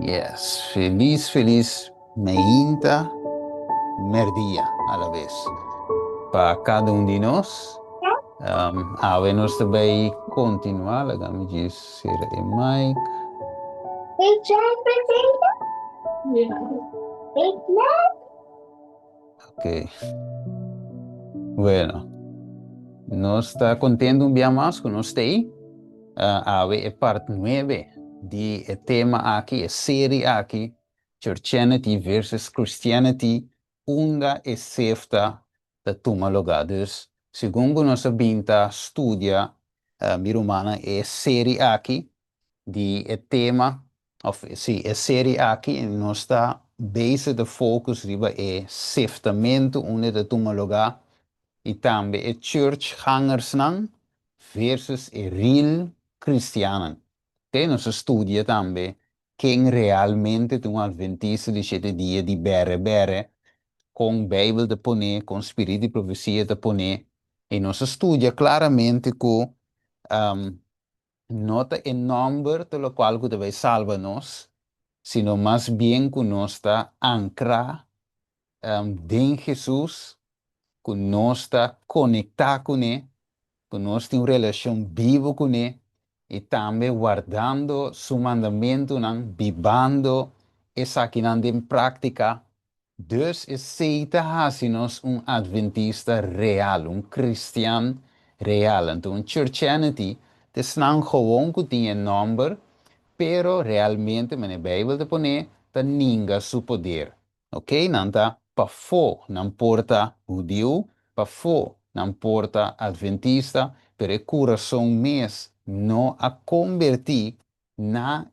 Yes, feliz, feliz, meinta, merdia, a la vez. Para cada um de nós, nós também continuar, vamos dizer, em Mike. Ok, bueno, nós está contendo um dia mais com nós aí. É parte 9 de tema aqui, série aqui, churchianity versus Christianity, unda e sefta da tuma lugar. Dus, segundo nossa binta estudia, mirumana, é série aqui, de tema, of sim, é série aqui, e nós está base de focus riba é seftamentu, unda da tuma lugar, e também é church hangers versus e real cristianen. Que nós estudia também quem realmente é um adventista de 7 dias de bere com Bíblia de poner, com espírito de profecia de poner. E nós estudia claramente que nota o número pelo qual que deve salvar nós, sino mais bem que nós está ancrar em Jesus, que nós está conectar com Ele, que nós temos uma relação viva com Ele, e também guardando su mandamento, vivendo essa aqui em prática. Dus aceita nós um adventista real, um cristiano real. Então, churchianity, não gewoon que tinha nome, pero realmente, na Bíblia de poner, tá ninguém su poder. Ok? Não tá para fo, não porta judeu, para fo, não porta adventista, pero o coração mês não a convertir na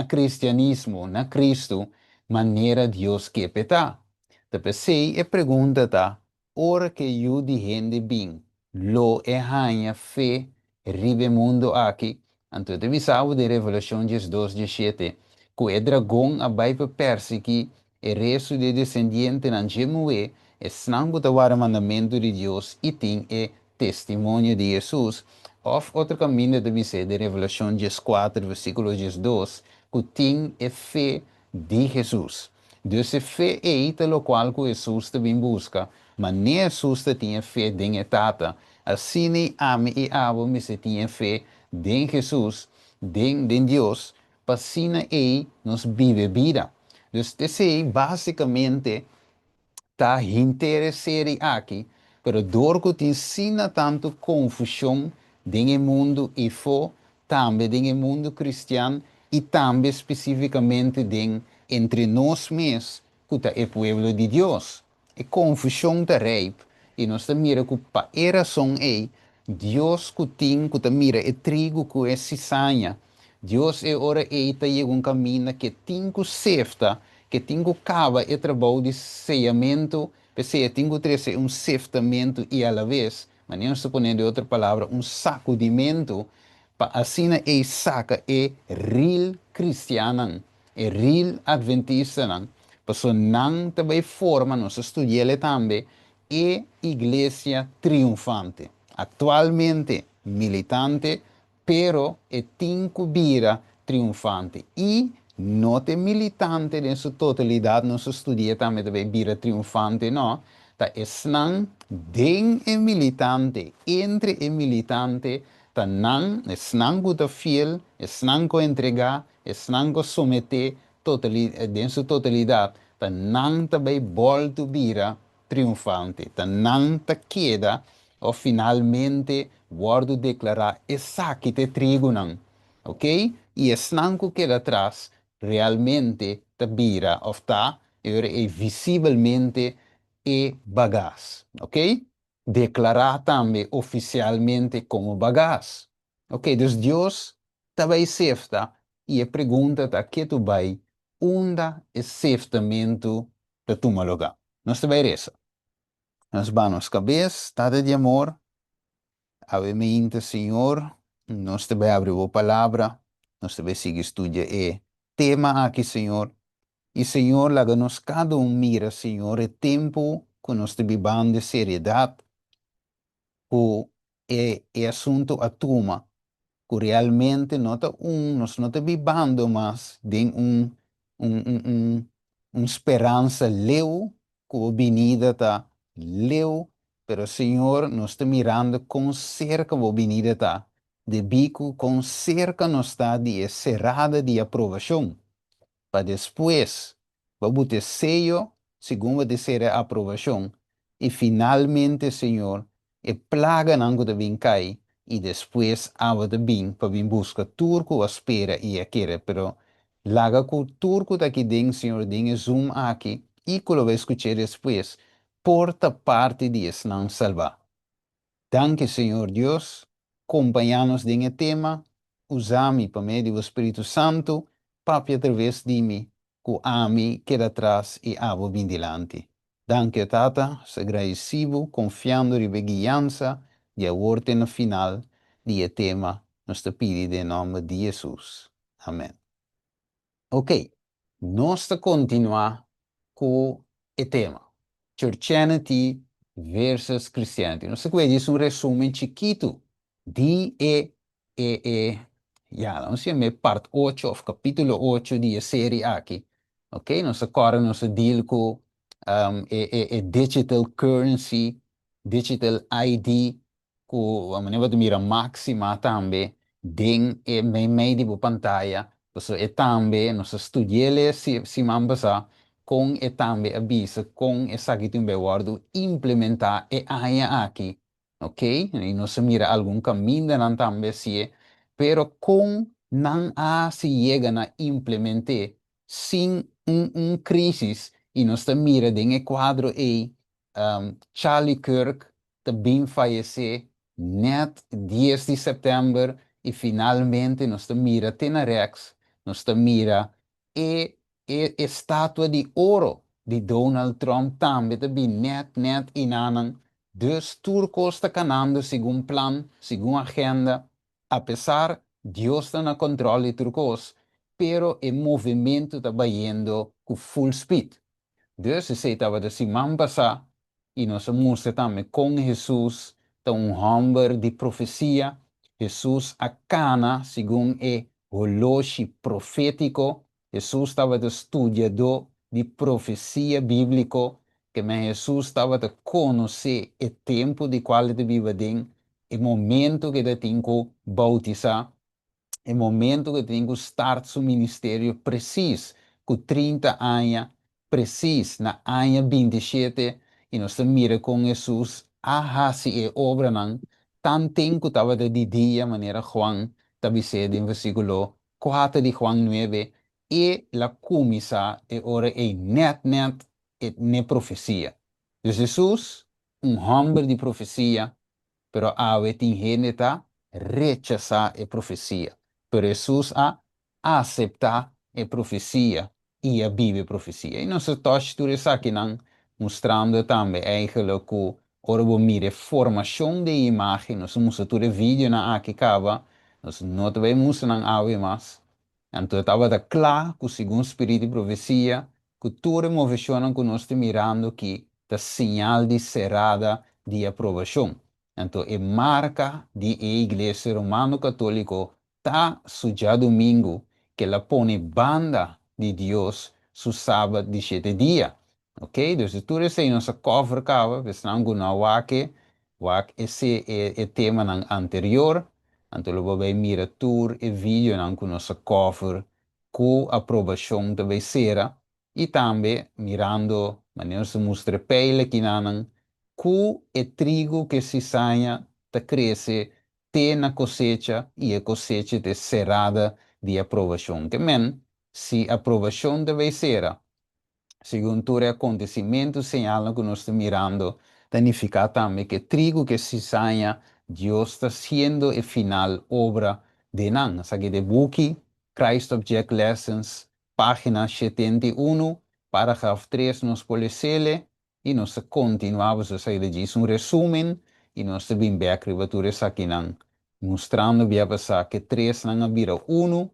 cristianismo, na Cristo, maneira Deus que peta. Depois sei e pergunta tá, ora que eu de gente bem, lo é hanha fé, ribe mundo aqui, então deve saber de Revelação 2:17, que é dragão abai para persegui, e resto de descendiente nan gemue, e snango da vara mandamento de Deus, e tem e testemunho de Jesus. Of outro caminho deve ser de Revelação 4, versículo 2, que tem a fé de Jesus. Dus a fé é ita lo qual que Jesus também busca, mas nem Jesus tinha fé em etata. Assim nem ame e abo me se tinha fé em Jesus, em Deus, para assim nos vive vida. Dus esse basicamente está interessado aqui, pero dor que te ensina tanto confusão no mundo e fo, também no mundo cristiano e também especificamente entre nós mesmos, que é o povo de Deus. E confusão da rei, e nós mira que para a razão é, Deus que tem, que mira é trigo que é cisanha. Deus é ora eita e um caminho que tem que sefta, que tem que cava e trabalho de sellamento, porque tem que trazer um seftamento e a la vez, mas não estou ponendo outra palavra, um sacudimento, para assim é saca é real cristiana, é real adventista, para não também forma, nós estudamos também, é igreja triunfante. Atualmente militante, pero é tincubira triunfante. E não é militante em sua totalidade, não se estudia também vira triunfante, não. Tá esnan den é militante, entre é militante, tá não, esnan guta fiel, esnan co entregar, esnan co someter em sua totalidade, tá não também volta vira triunfante, tá não tá queda, ou finalmente guardo declarar essa que te trigo não, ok? E esse não que atrás realmente te vira, ou tá, é visivelmente e bagás, ok? Declarar também oficialmente como bagás, ok? Dus Deus também sefta e a pergunta tá que tu vai, unda é seftamento da tua lugar. Nós também essa. Nós vamos cabeça, tada de amor, mente, Senhor, nós também abrimos a palavra, nós também seguimos estudia e tema aqui, Senhor, e Senhor, laga nos cada um mira, Senhor, é tempo que nós te bibam de seriedade, que é assunto a tuma, que realmente nós não te bibando, mas tem um esperança leu, que a venida está leu, pero Senhor, nós está mirando com cerca a venida está, de bico com cerca nós está de cerrada de aprovação para depois, vamos ter sello, segundo de ser a aprovação. E finalmente, Senhor, e plaga não que vem cai, e depois ava de bem, para vir buscar turco, a espera e a querer, pero laga com turco daqui dentro, Senhor, dentro zoom aqui, e que vai escutar depois, porta parte de não salvar. Danke, Senhor Deus, acompanha-nos nesse tema, usa-me para meio do Espírito Santo, papi através de mim, que ame, queda atrás e abo bem delante. Danke, Tata, se agradecido, confiando em guiança, de a ordem no final, de tema, nos te pedi em nome de Jesus. Amém. Ok, nós continuar com o tema. Churchianity versus Christianity. Nós vamos um resumo chiquito de vamos dizer, parte 8 ou capítulo 8 de série aqui. Ok, nós agora nós deal com digital currency, digital ID, com a maneira de mirar máxima também, den meio de pantalla. Então, e também nós estudamos se mambasa com e também avisa com essa que tem guardo implementar e aí aqui, ok? E nós mira algum caminho não também se, pero com não há se chega na implementar sem crise e nós mira de quadro aí Charlie Kirk também faleceu net 10 de setembro e finalmente nós mira Tenarex, nós mira e estátua de ouro de Donald Trump também net inanan. Dus turcos está canando segundo plan, segundo agenda, apesar Deus está na controle turcos, pero o movimento está indo com full speed. Dus se estava de semana passada e nós mostramos também com Jesus, hamber de profecia, Jesus a cana, segundo o relógio profético, Jesus estava de estudiador de profecia bíblico, que Jesus estava de conhecer o tempo de qual ele vive dentro, o momento que ele tem que bautizar, o momento que ele tem que start seu ministério preciso, com 30 anos, preciso, na ano 27, e nós mira com Jesus, se e obra não, tanto tempo estava de dia, maneira Juan, estava dizendo em versículo 4 de Juan 9, e la comisa e ora e net e ne profecia. Dus Jesus, homem de profecia, pero ave tem gente a rechazar a profecia. Pero Jesus a aceitar a profecia e a vive a profecia. E nós estamos tudo isso aqui mostrando também eigenlijk que ora vamos mirar formação de imagem, nós mostramos tudo vídeo na aqui cava, nós não vamos não ave mais. Então estava da claro que segundo o espírito de profecia, que toda movição que nós estamos mirando aqui, da sinal de cerrada de aprovação. Então, é marca de igreja romano católico tá suja domingo que ela põe banda de Deus su sábado de 7 dias. Ok? Então, tudo isso aí nossa cover cava, pensando na wake esse é tema anterior. Então, eu vou mirar tour e vídeo com nossa cover com aprovação da becerra e também mirando maneira se mostra pele que não cu e trigo que se saia te cresce te na cosecha e a cosecha te cerrada de aprovação. Que men, se aprovação deve ser, segundo o acontecimento señala que nós estamos mirando, significa também que trigo que se saia, Deus está sendo a final obra de nan. Sabe de Buki, Christ Object Lessons, página 71, parágrafo 3, nos policele, e nós continuamos a sair disso, resumo, e nós também bem escrever aqui nan, mostrando bem que 3 não vira 1,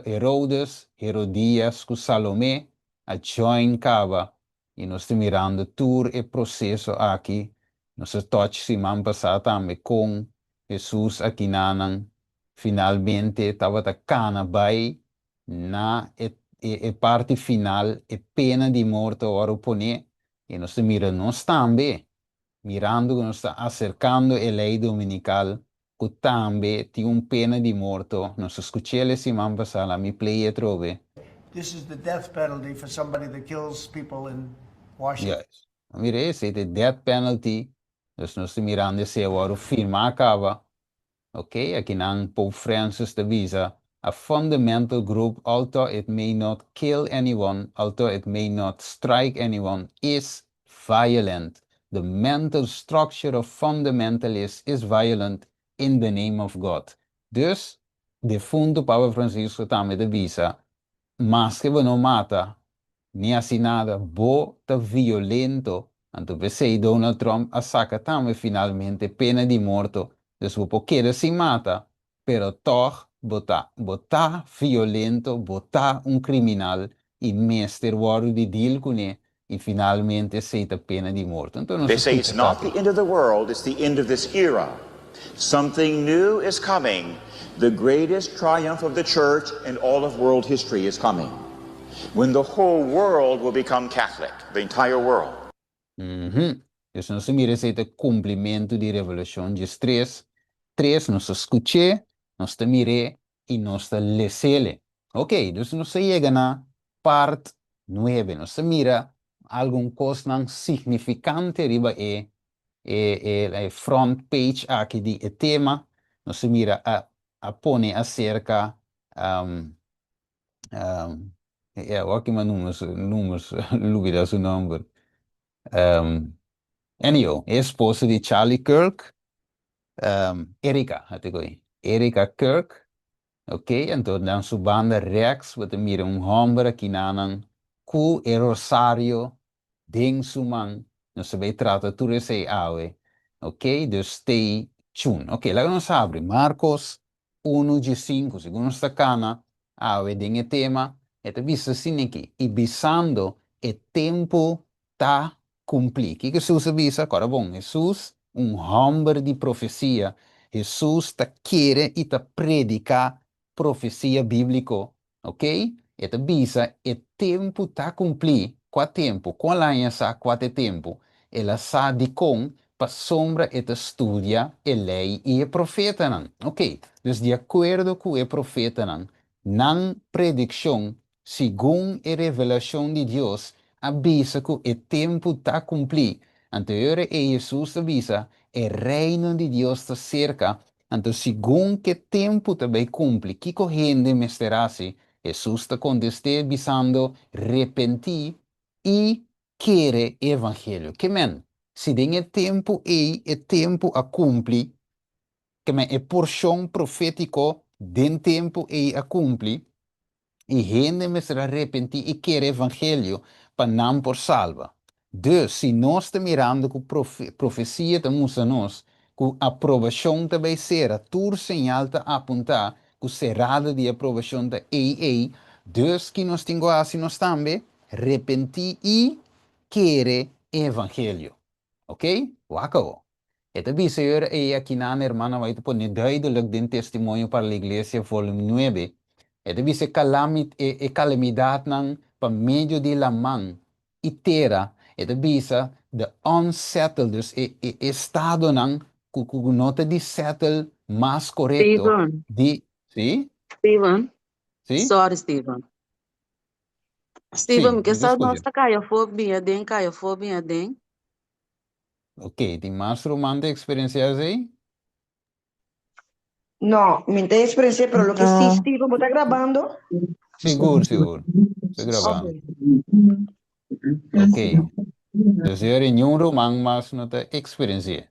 Herodes, Herodias, com Salomé, a join cava, e nós estamos mirando todo o processo aqui. Nós touch semana passada também com Jesus aqui na finalmente estava a cana vai na parte final e pena de morte ora pone e nós mirando nós também mirando que nós está acercando a lei dominical que também tem pena de morte nós escutamos semana passada me play e trove. This is the death penalty for somebody that kills people in Washington. Yes. Mire, se the death penalty, dus nós estamos mirando se agora o filme acaba, ok? Aqui não Pope Francis de visa, a fundamental group, although it may not kill anyone, although it may not strike anyone, is violent. The mental structure of fundamentalists is violent in the name of God. Dus, de fundo Papa Francisco também de visa, mas que não mata, nem assim nada, tá violento. Então, você Donald Trump a saca também finalmente pena de morte. Então, o querer se mata, pero toch botar violento, botar criminal e mestre word de deal com ele e finalmente aceita pena de morte. Então, não They se say it's escuta not aqui. the end of the world, it's the end of this era. Something new is coming. The greatest triumph of the church in all of world history is coming. When the whole world will become Catholic, the entire world. Então, nós merece cumprimento de Revolução de três. Três, nós escutamos, nós miramos e nós lemos. Ok, então nós chega na parte 9. Nós mira alguma coisa significante riba e front page aqui de tema. Nós mira a pone acerca aqui uma números, luga o nome. Anyhow, esposa de Charlie Kirk, Erika, had ik al. Erika Kirk, oké, en toen dan su banda rechts, wat er hombre que nanan, ku e Rosario, ding su man, no se ve trata tu sei awe, ok, dus stay tuned. Ok, lá nos abre, Marcos 1 de 5, segundo esta cana, awe ding e tema, et vista assim aqui, e bisando e tempo tá cumprir. O que Jesus avisa? Agora, bom, Jesus, homem de profecia, Jesus está quer e está predicar profecia bíblica, ok? E avisa, e tempo está cumprir. Qual tempo? Qual ano sa qual tempo? Ela sabe com para sombra e estudia e lei e é profeta não. Ok? Dus de acordo com o profeta não predição, segundo a revelação de Deus, avisa que o tempo está cumprir. Anterior a Jesus avisa, o reino de Deus está cerca. Então, segundo que tempo também cumpre, que correndo mesterase, Jesus está contestando, avisando, repentir e querer evangelho. Que men, se tem tempo a cumprir, que men, é porção profético, den tempo a cumprir, e gente me será arrepentir e querer evangelho para não por salva. Dus, se nós estamos mirando com profecia de nós, com aprovação também será, tur señal a apontar, com cerrada de aprovação da ei, dus que nós temos assim nós também, arrepentir e querer evangelho. Ok? Wacko. Ito bisayur aqui na hermana vai pôr duidelijk din testemunho para a igreja volume 9. Ito bisa calamidade nang pamedio de la man itera. Ito bisa the unsettled, dus estado nang nota de settle mais correto Steven, de, sim? Steven, Sim? sorry, Steven. Steven, Sim, que me sa escuta. nossa caia fobia den. Ok, tem mais romance experiencias aí? No, me tengo experiencia, pero lo que sí, No. Steve, ¿vos estás grabando? Seguro, seguro. Estou Ok. gravando. Ok. Dus er in een roman mas não tem experiência.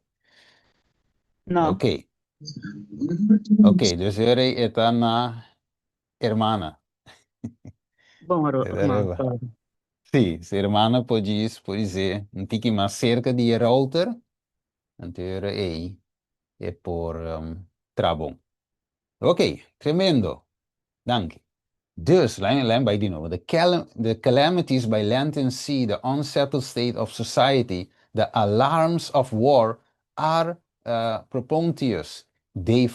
No. Ok. Ok, dus er está na hermana. Bom, irmão, Entendeu? sorry. Sim, se hermana pode dizer, um pouquinho mais cerca de router, então aí é por trabom. Ok, tremendo. Danke. Dus, lijn bij die noemen. The calamities by land and sea, the unsettled state of society, the alarms of war are propitious. They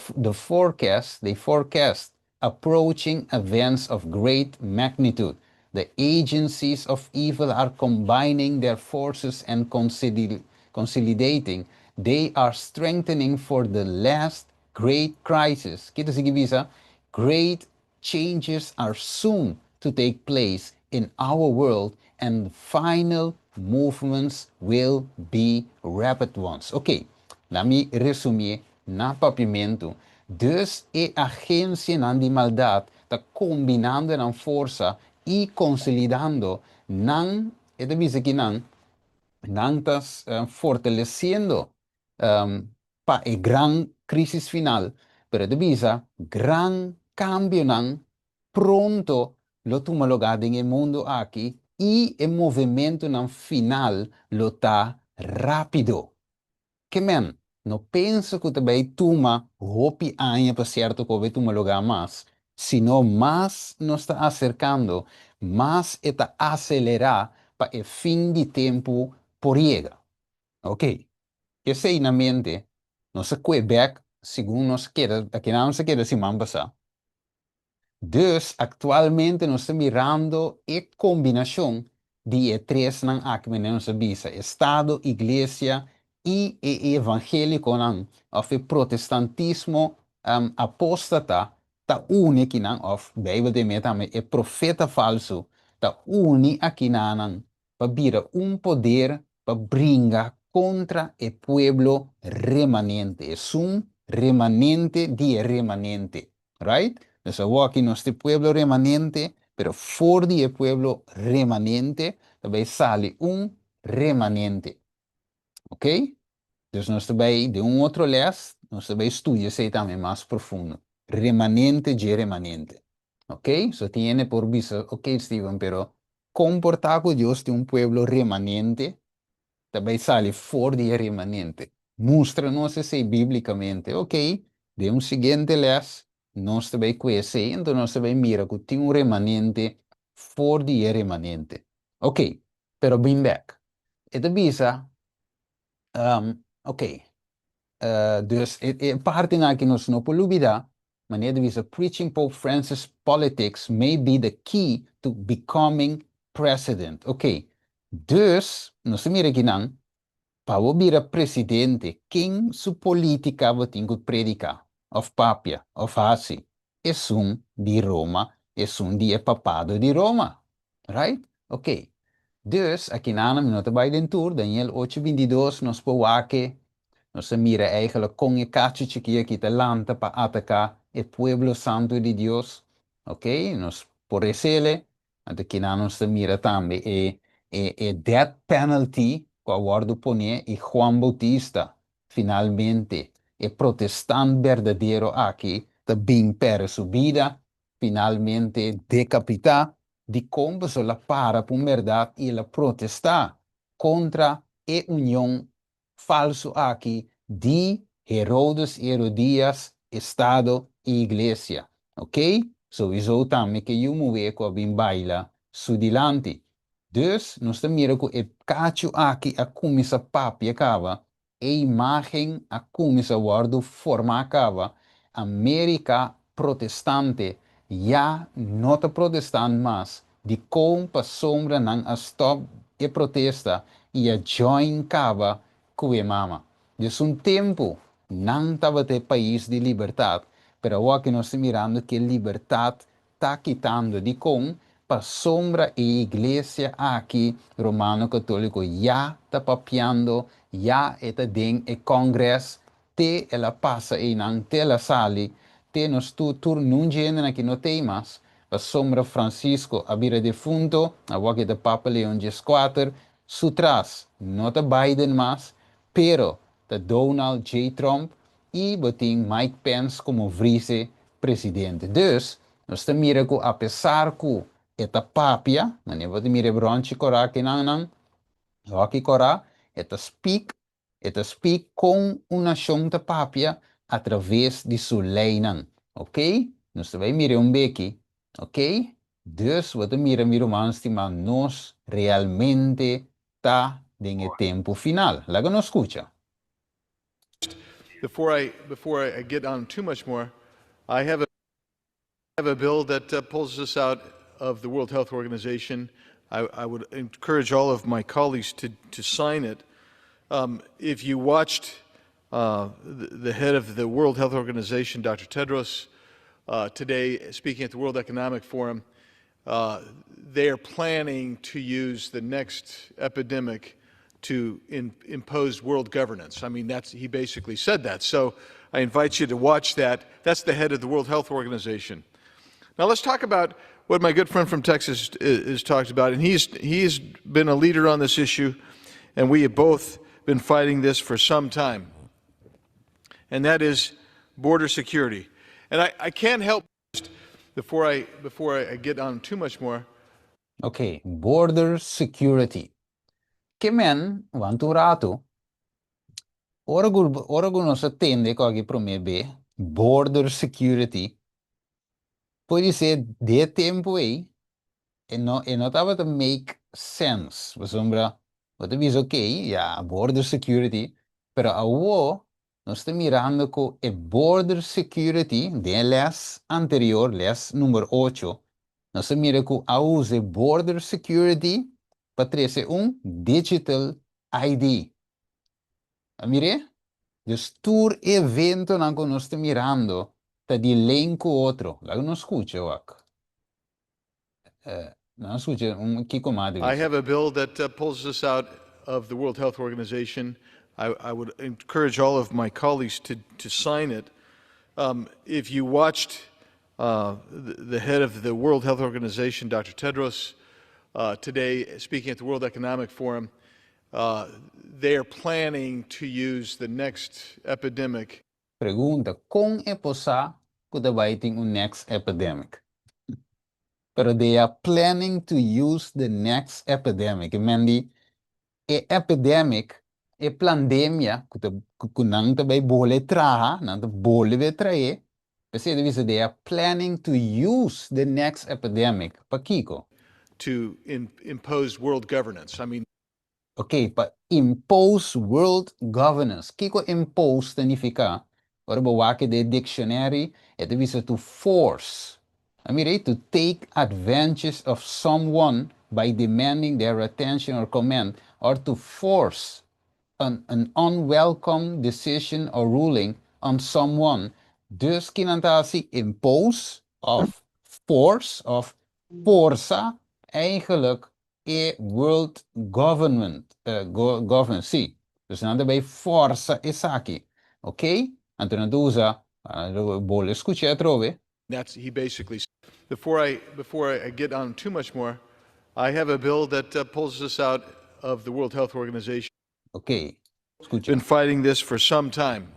forecast approaching events of great magnitude. The agencies of evil are combining their forces and consolidating. They are strengthening for the last great crisis. Kita sige bisa, great changes are soon to take place in our world and final movements will be rapid ones. Ok, let me resumir na papiamento. Dus e agência nan di maldade tá combinando nan força e consolidando nan, e da bisa que nan tas fortalecendo pa e gran crisis final, pero de bisa gran cambio nan pronto lo tuma lugar en el mundo aquí y el movimiento nan final lo tá rápido. Que men, no penso que também tuma hopi año para certo que vai tuma lugar mais, sino mais nos está acercando, mais está acelerar para o fim de tempo por llegar. Ok, que sei na mente, nossa Quebec, segundo nos queda, aqui não se queda semana passada. Dus actualmente nós estamos mirando a combinação de três nan aqui na nossa bisa, Estado, Igreja e evangélico nan, of o protestantismo apóstata, ta une aqui nan, of Bijbel de metame, e profeta falso, ta une aqui nan, para vira poder para brincar contra o pueblo remanente, es remanente de remanente, right? Entonces, aquí no este pueblo remanente, pero fuera del pueblo remanente, también sale remanente. ¿Ok? Entonces, nós também, de outro les, nós também estudia isso também mais profundo. Remanente de remanente. ¿Ok? Eso tiene por vista, ok, Steven, pero comportar con Dios de pueblo remanente, também sale fora de remanente. Mostra-nos isso biblicamente. Ok, de seguinte les, nós também conhecemos, então nós também mira que tem remanente fora de remanente. Ok, pero bem back. E da bisa, ok, dus parte na que nós não podemos olvidar, maneira de visa, preaching Pope Francis politics may be the key to becoming president. Ok, dus, nós mira aqui não, para o presidente, quem sua política vai ter que predicar? Of papia, of assim. É de Roma, é de papado de Roma. Right? Ok. Dus, aqui na nós vai dentro, Daniel 8:22, nós podemos nós mira eigenlijk com o cachichi que aqui te lanta para atacar o pueblo santo de Deus. Ok? Nós por ele, aqui na nós mira também death penalty que o guardo pone e Juan Bautista, finalmente, o protestante verdadeiro aqui, também perde sua vida, finalmente decapita, de como se la para por verdade e la protestar contra a união falso aqui de Herodes, Herodias, Estado e Igreja. Ok? So, isso também que eu me vejo com a baila sudilante. Dus, nós temos que o cacho aqui a começar papi acaba, a imagem a começar a guardo forma acaba, América protestante, já nota protestante mais, de como para sombra não a stop e protesta, e a join cava com mama. Dus tempo, não estava ter país de liberdade, pero aqui nós estamos mirando que liberdade está quitando de com para sombra e igreja aqui, romano católico, já está papiando, já está dentro do congresso, te ela passa e não te ela sale, te nos tur não gênero que não tem mais, para sombra Francisco, a vira defunto, a boca de Papa Leão XIV, sutras, não está Biden mais, pero de Donald J. Trump e botin Mike Pence como vice-presidente. Dus, nós estamos mirando, apesar que esta papia, não é você mira bronche cora que não, aqui cora, esta speak com uma chonta papia através de sua lei, ok? Nós também mira beque, Ok? Dus wat we miro estima nos realmente ta en tempo final. Laga no escucha. Before I get on too much more, I have a bill that pulls us out of the World Health Organization. I would encourage all of my colleagues to sign it. If you watched the head of the World Health Organization, Dr. Tedros, today speaking at the World Economic Forum, they are planning to use the next epidemic to impose world governance. I mean, he basically said that. So I invite you to watch that. That's the head of the World Health Organization. Now let's talk about what my good friend from Texas is talked about. And he's been a leader on this issue, and we have both been fighting this for some time. And that is border security. And I can't help before I get on too much more. Okay, border security. Che men, vanturato, ora nos attende che promette border security. Poi ser de tempo aí, e não estava to make sense. Por sombra, wat is okay, ja, border security, pero awo, nós estamos mirando com a border security, de les anterior, les número 8, nós estamos mirando com a use border security para trazer digital ID. Mire? Dus tour evento não nós estamos mirando, tá de elenco outro. Lá não escuta, wak. Não escuta, que comando. I have a bill that pulls us out of the World Health Organization. I would encourage all of my colleagues to sign it. If you watched the head of the World Health Organization, Dr. Tedros, today speaking at the World Economic Forum, they are planning to use the next epidemic. Pergunta, como é possível que vai ter next epidemic? Pero they are planning to use the next epidemic. Mendi, epidemic, pandemia, que não vai bole traha, não bole vai trair. They are planning to use the next epidemic. Pa Kiko? To impose world governance. I mean, okay, but impose world governance. Kiko impose significa, ora bewake de dictionary, het is to force. I mean, to take advantage of someone by demanding their attention or command, or to force an unwelcome decision or ruling on someone. Dus kinantasi impose of force of forza eigenlijk world government governance. Dus dan bij forza esaki. Oké? En toen usa bole escuché trove. He basically before I get on too much more, I have a bill that pulls us out of the World Health Organization. Okay. Escucha. Been fighting this for some time.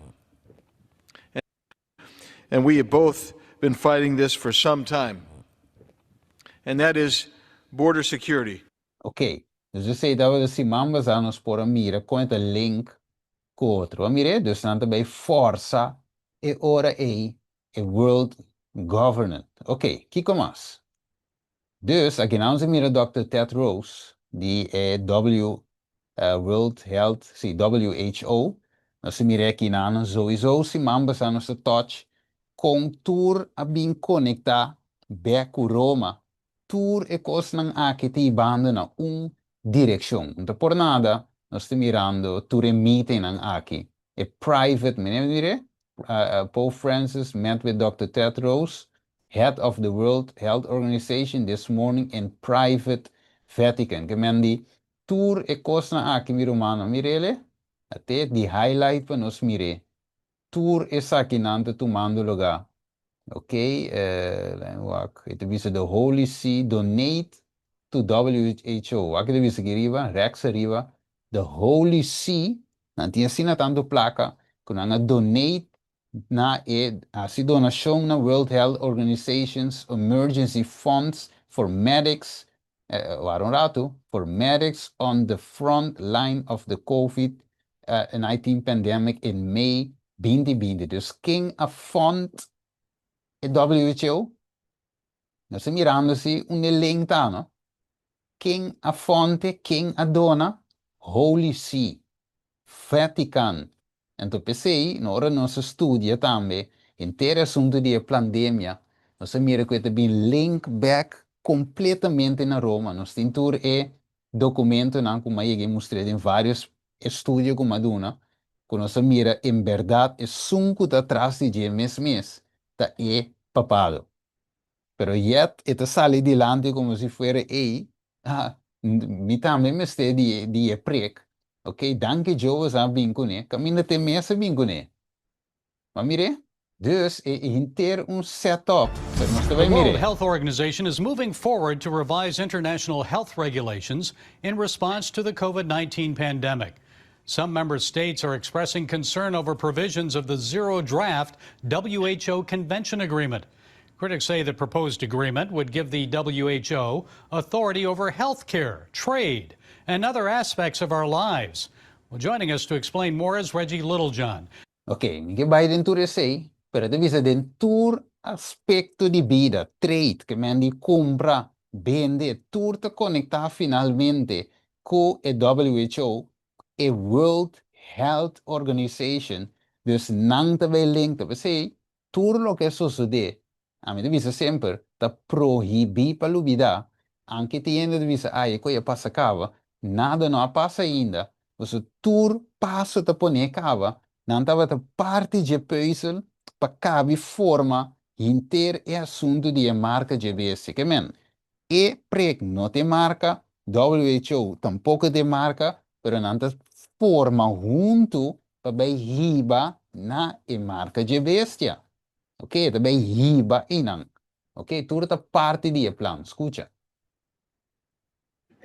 And we have both been fighting this for some time. And that is border security. Okay. Dus we zeggen dat we de simambas aan ons por mira com a link com outro. Mire, dus dan bij força e ora e world governance. Okay, kiko mas. Dus, aqui não se mira Dr. Tedros, die World Health, sim, WHO, nós se mira aqui na sowieso se mambas aan onze touch, com tour a bin conectar beco Roma, tour e cos nang aqui te banda na direção. Então, por nada, nós estamos mirando tour e meeting nang aqui. E private, mire, Pope Francis met with Dr. Tedros, head of the World Health Organization, this morning in private Vatican. Kemendi tour e cos na aqui mirumano mirele, até di highlight pa nos mire. Tour e sakinante tomando lugar. Okay, it is the Holy See donate to WHO. Aqui deve ser riva, Rex riva, the Holy See, nanti assina tanto placa, kunanga donate na si donação na World Health Organization's emergency funds for medics, waarom rato? For medics on the front line of the COVID-19 pandemic in May 2020. Dus quem a fond WHO? Nós mirando-se um elenco, não? Quem a fonte, quem a dona, Holy See, Vatican. Então, pensei, na hora nós estudia também, inteiro assunto de pandemia, nós mira que tem link back completamente na Roma. Nós temos documento, não, como eu mostrei em vários estudos como a dona, que nós mira, em verdade, é sunco atrás de mês, tá é papado. Pero yet, ito sale dilante como si fuera, hey, mi también me esté die prek. Ok, danke Joe sa vincune, camina te mesa vincune. Maar mire, dus hinter un setup, pero no The vai World mire. Health Organization is moving forward to revise international health regulations in response to the COVID-19 pandemic. Some member states are expressing concern over provisions of the zero draft WHO Convention Agreement. Critics say the proposed agreement would give the WHO authority over health care, trade, and other aspects of our lives. Well, joining us to explain more is Reggie Littlejohn. Ok, mi che vai dentro sei, però devi essere dentro aspetto di vita, trade, che mendi compra, vende, tutto conecta finalmente con il WHO e World Health Organization. Dus nang te link te sei, tutto lo che succede, a me devi sempre da prohibir per l'ubità, anche ti devi dire, e cosa passa cava, nada non passa ainda, dus tur passo te pone cava, não estava a parte de puzzle para cabe forma inteiro é assunto de marca de BS. Que men, e preg não tem marca, WHO tampouco tem marca, pero não tem forma junto para bem riba na e marca de bestia. Ok, também riba inan. Ok, tudo parte de plan. Escuta.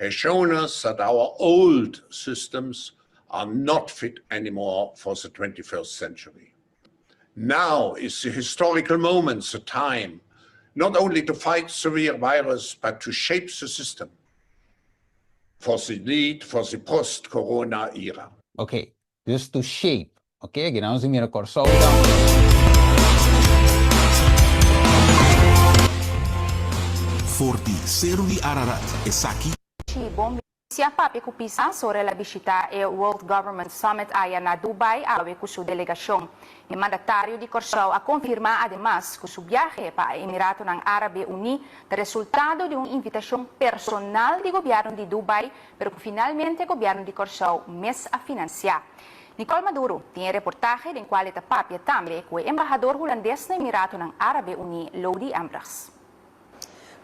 Has shown us that our old systems are not fit anymore for the 21st century. Now is the historical moment, the time, not only to fight severe virus, but to shape the system for the need for the post-corona era. Ok, dus to shape. Ok, genau ze mira corso. Forti Serui Ararat e Saki. Siapa pekupisa sobre la visita e World Government Summit aya na Dubai awe com sua delegação. O mandatário de Corsau a confirma además que seu viaje para Emirato ng Árabe Uni é resultado de uma invitação personal do governo de Dubai, pero que finalmente o governo de Corsau mes a financiar. Nicole Maduro tem reportagem em qual está papia também com o embaixador holandês no Emirato ng Árabe Uni, Lodi Ambras.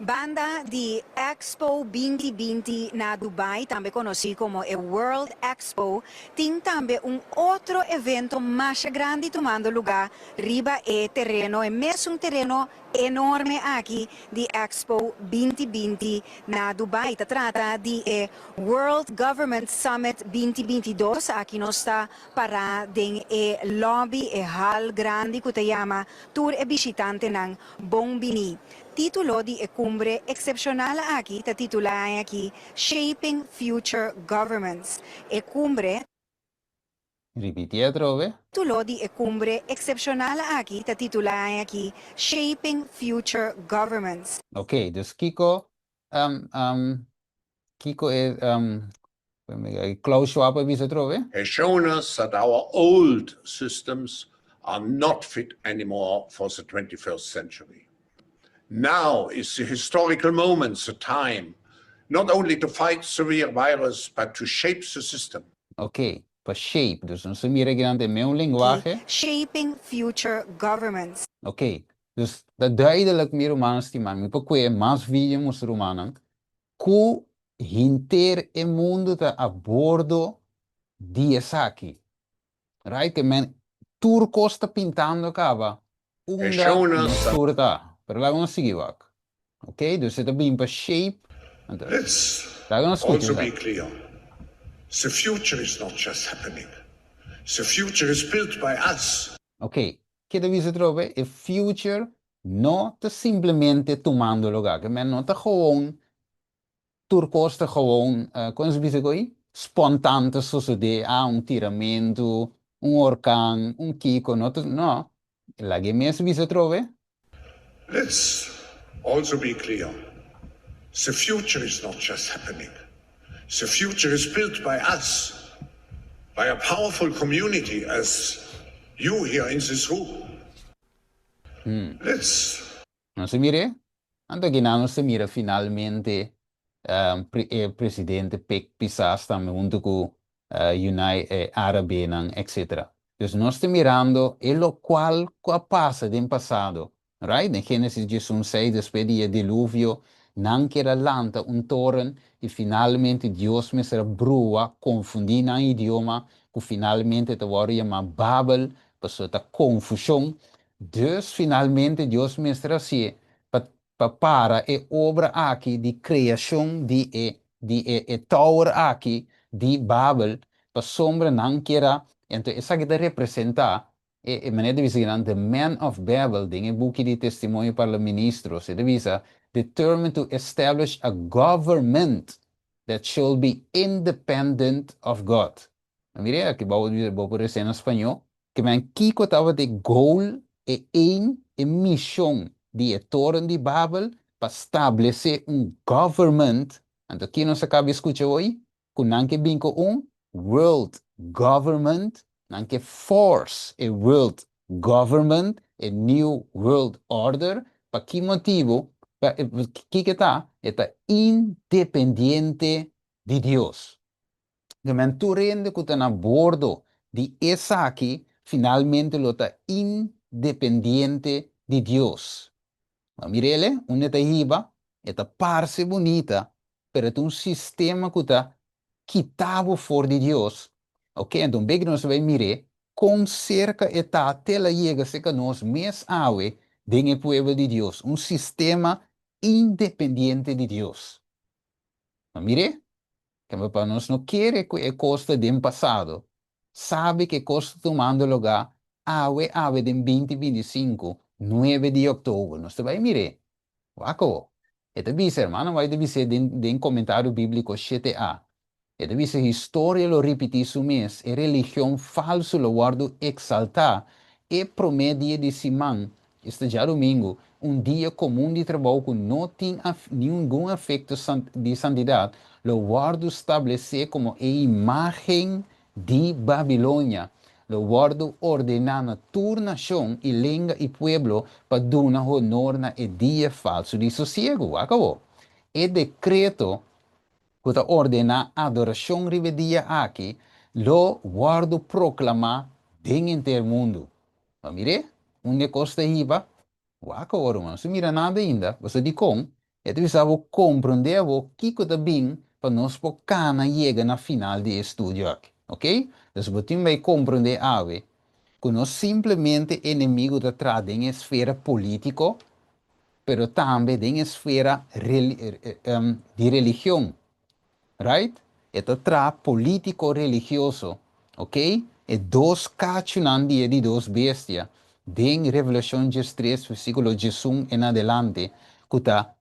Banda de Expo 2020 na Dubai, também conhecido como o World Expo, tem também outro evento mais grande tomando lugar riba e terreno, é mesmo um terreno enorme aqui de Expo 2020 na Dubai. Se trata de World Government Summit 2022, aqui nós está parado em lobby e hall grande que se chama Tour e Visitante ng Bombini. Título de cumbre excepcional aqui, está titulado aqui Shaping Future Governments. Cumbre. Ripeti trove. Título de cumbre excepcional aqui, está titulado aqui Shaping Future Governments. Ok, dus Kiko é Klaus Schwab wie se trove. Has shown us that our old systems are not fit anymore for the 21st century. Now is the historical moment, the time, not only to fight severe virus, but to shape the system. Ok, para shape, dus não se mira grande meu linguagem. Shaping future governments. Ok, dus dat duidelijk meer romanen stimam, porque mais vídeo mus romanen, que hinter e mundo tá a bordo de aqui. Right, que men turco está pintando cava. Unda surta. Pero lá vamos seguir aqui. Ok, dus het bem para shape. Let's also be clear. The future is not just happening. The future is built by us. Ok, que deve se trove? E future não está simplesmente tomando lugar. Que men não está gewoon turco está gewoon, como se diz aí? Espontâneo suceder, tiramento, orcão, kiko, não. Lá que mesmo se trove? Let's Also be clear, the future is not just happening. The future is built by us, by a powerful community as you here in this room. Let's... Non si mire? Anto ginano se mira finalmente presidente pek pisas também junto com United Árabe, etc. Dus nós estamos mirando e lo qual passa do passado, right? Em Gênesis 16, depois do dilúvio, não que era lanta torrent e finalmente Deus me será brua, confundindo o idioma, que finalmente te vai chamar Babel, passou a confusão. Dus finalmente Deus me será assim, para e obra aqui de criação de tower aqui de Babel, para sombra não queira, então essa que representa maneira de dizer, the man of Babel, em book de testemunho para o ministro, se divisa, determined to establish a government that shall be independent of God. Mire, aqui vou dizer em espanhol, que man kiko estava de goal e missão de torre de Babel para estabelecer government. Então, aqui nós acabamos de escutar hoje, que não que bingo world government, não que force a world government, a new world order. Para que motivo? Que está? Está independente de Deus. Que tu rende que está a bordo de essa aqui, finalmente lo está independente de Deus. Mirele, uma hiba, esta parse bonita, pero é sistema que está quitado fora de Deus. Ok, então bem que nós vamos mirar, com cerca está até lá chega se que nós mes awe dentro do povo de Deus, sistema independente de Deus. Mire, que para nós não quer que é costa do passado, sabe que costa tomando lugar ave de 2025, 9 de outubro. Nós vai mirar. Waco. Ito bisa, hermano, vai dizer den comentário bíblico 7a. Ito bisa, história lo repeti su mes, e religião falso lo guardo exaltar, e promedia de Simão, este já domingo, dia comum de trabalho que não tem nenhum efeito de santidade, lo guardo estabelecer como a imagem de Babilônia. Lo guardo ordenando toda nação e língua e pueblo para dar honor na dia falso de sossego. Acabou. E decreto que ordena adoração rivedia aqui, lo guardo proclamar dentro do mundo. Mas mire, costa riba, acabou, mano. Se mira nada ainda, você diz com, e tu precisava compreender o que está bem para nós poder chegar na final de estudo aqui. Ok? Então, você vai compreender que nós simplesmente inimigo da trás em esfera política, pero também em esfera de religião, right? Esta trás político-religioso, ok? E dois cachunandia de dois bestias, em Revelação 3, versículo 11 em adelante, que está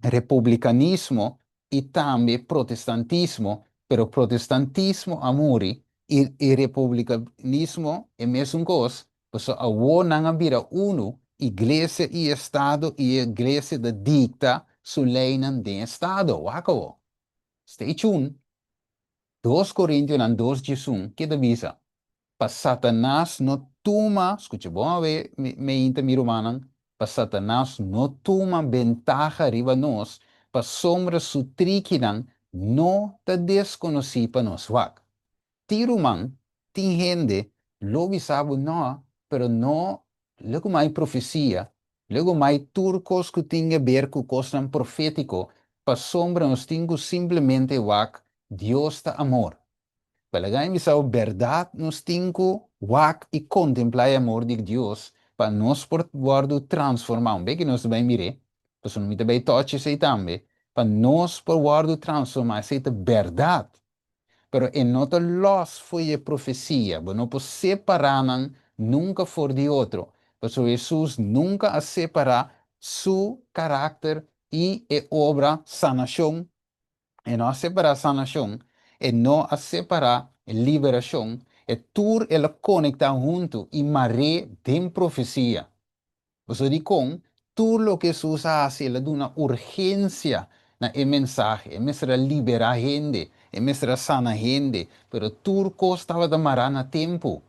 republicanismo e também protestantismo, pero protestantismo amori e republicanismo é mesmo coisa, porque a não vira igreja e estado e igreja da dicta su lei de estado, acabou. Stay tuned. 2 Coríntios 2:11, que avisa, para Satanás no tuma, escute bom, me intimiru manan, para Satanás no tuma ventaja riba nós, para sombra su triquinan, no ta desconheci para nós wak. Tiruman, tin gente, lo bisabo no, pero no, luego mais profecia, luego mais turcos que tinha ver com coisas profético, para sombra nós tingo simplesmente wak, Deus ta amor. Pelagai misal verdade nos tingo wak e contemplar o amor de Deus para nós por guardo transformar. Bem que nós bem mire, para não me bem toque sei também, para nós por guardo transformar sei verdade. Pero em nota los foi a profecia, não por separar nunca for de outro. Por Jesus nunca a separar su caráter e obra sanação, e não a separar sanação, e não a separar liberação, e tudo ela conecta junto e maré de profecia. Você diz com, tudo lo que Jesus hace, ele dá uma urgência na mensagem, mestra libera gente, mestra sana gente, pero tudo costava demorar na tempo.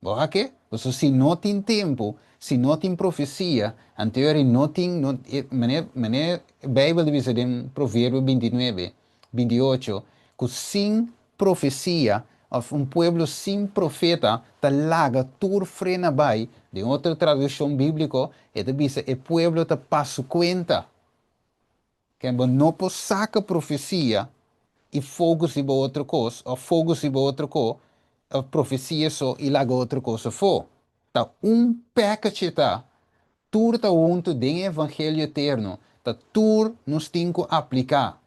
Boa que? Então, se não tem tempo, se não tem profecia, anterior não tem, mané, Bíblia diz em Provérbio 29, 28, que sem profecia, povo sem profeta, tá laga tur frena vai, de outra tradução bíblica, diz, o povo tá passa conta, que não pode sacar profecia, e fogo-se para outra coisa, ou fogo-se para outra coisa, a profecia só e lá outra coisa for. Tá package tá, tudo tá junto do evangelho eterno, tá tudo nos tem que aplicar.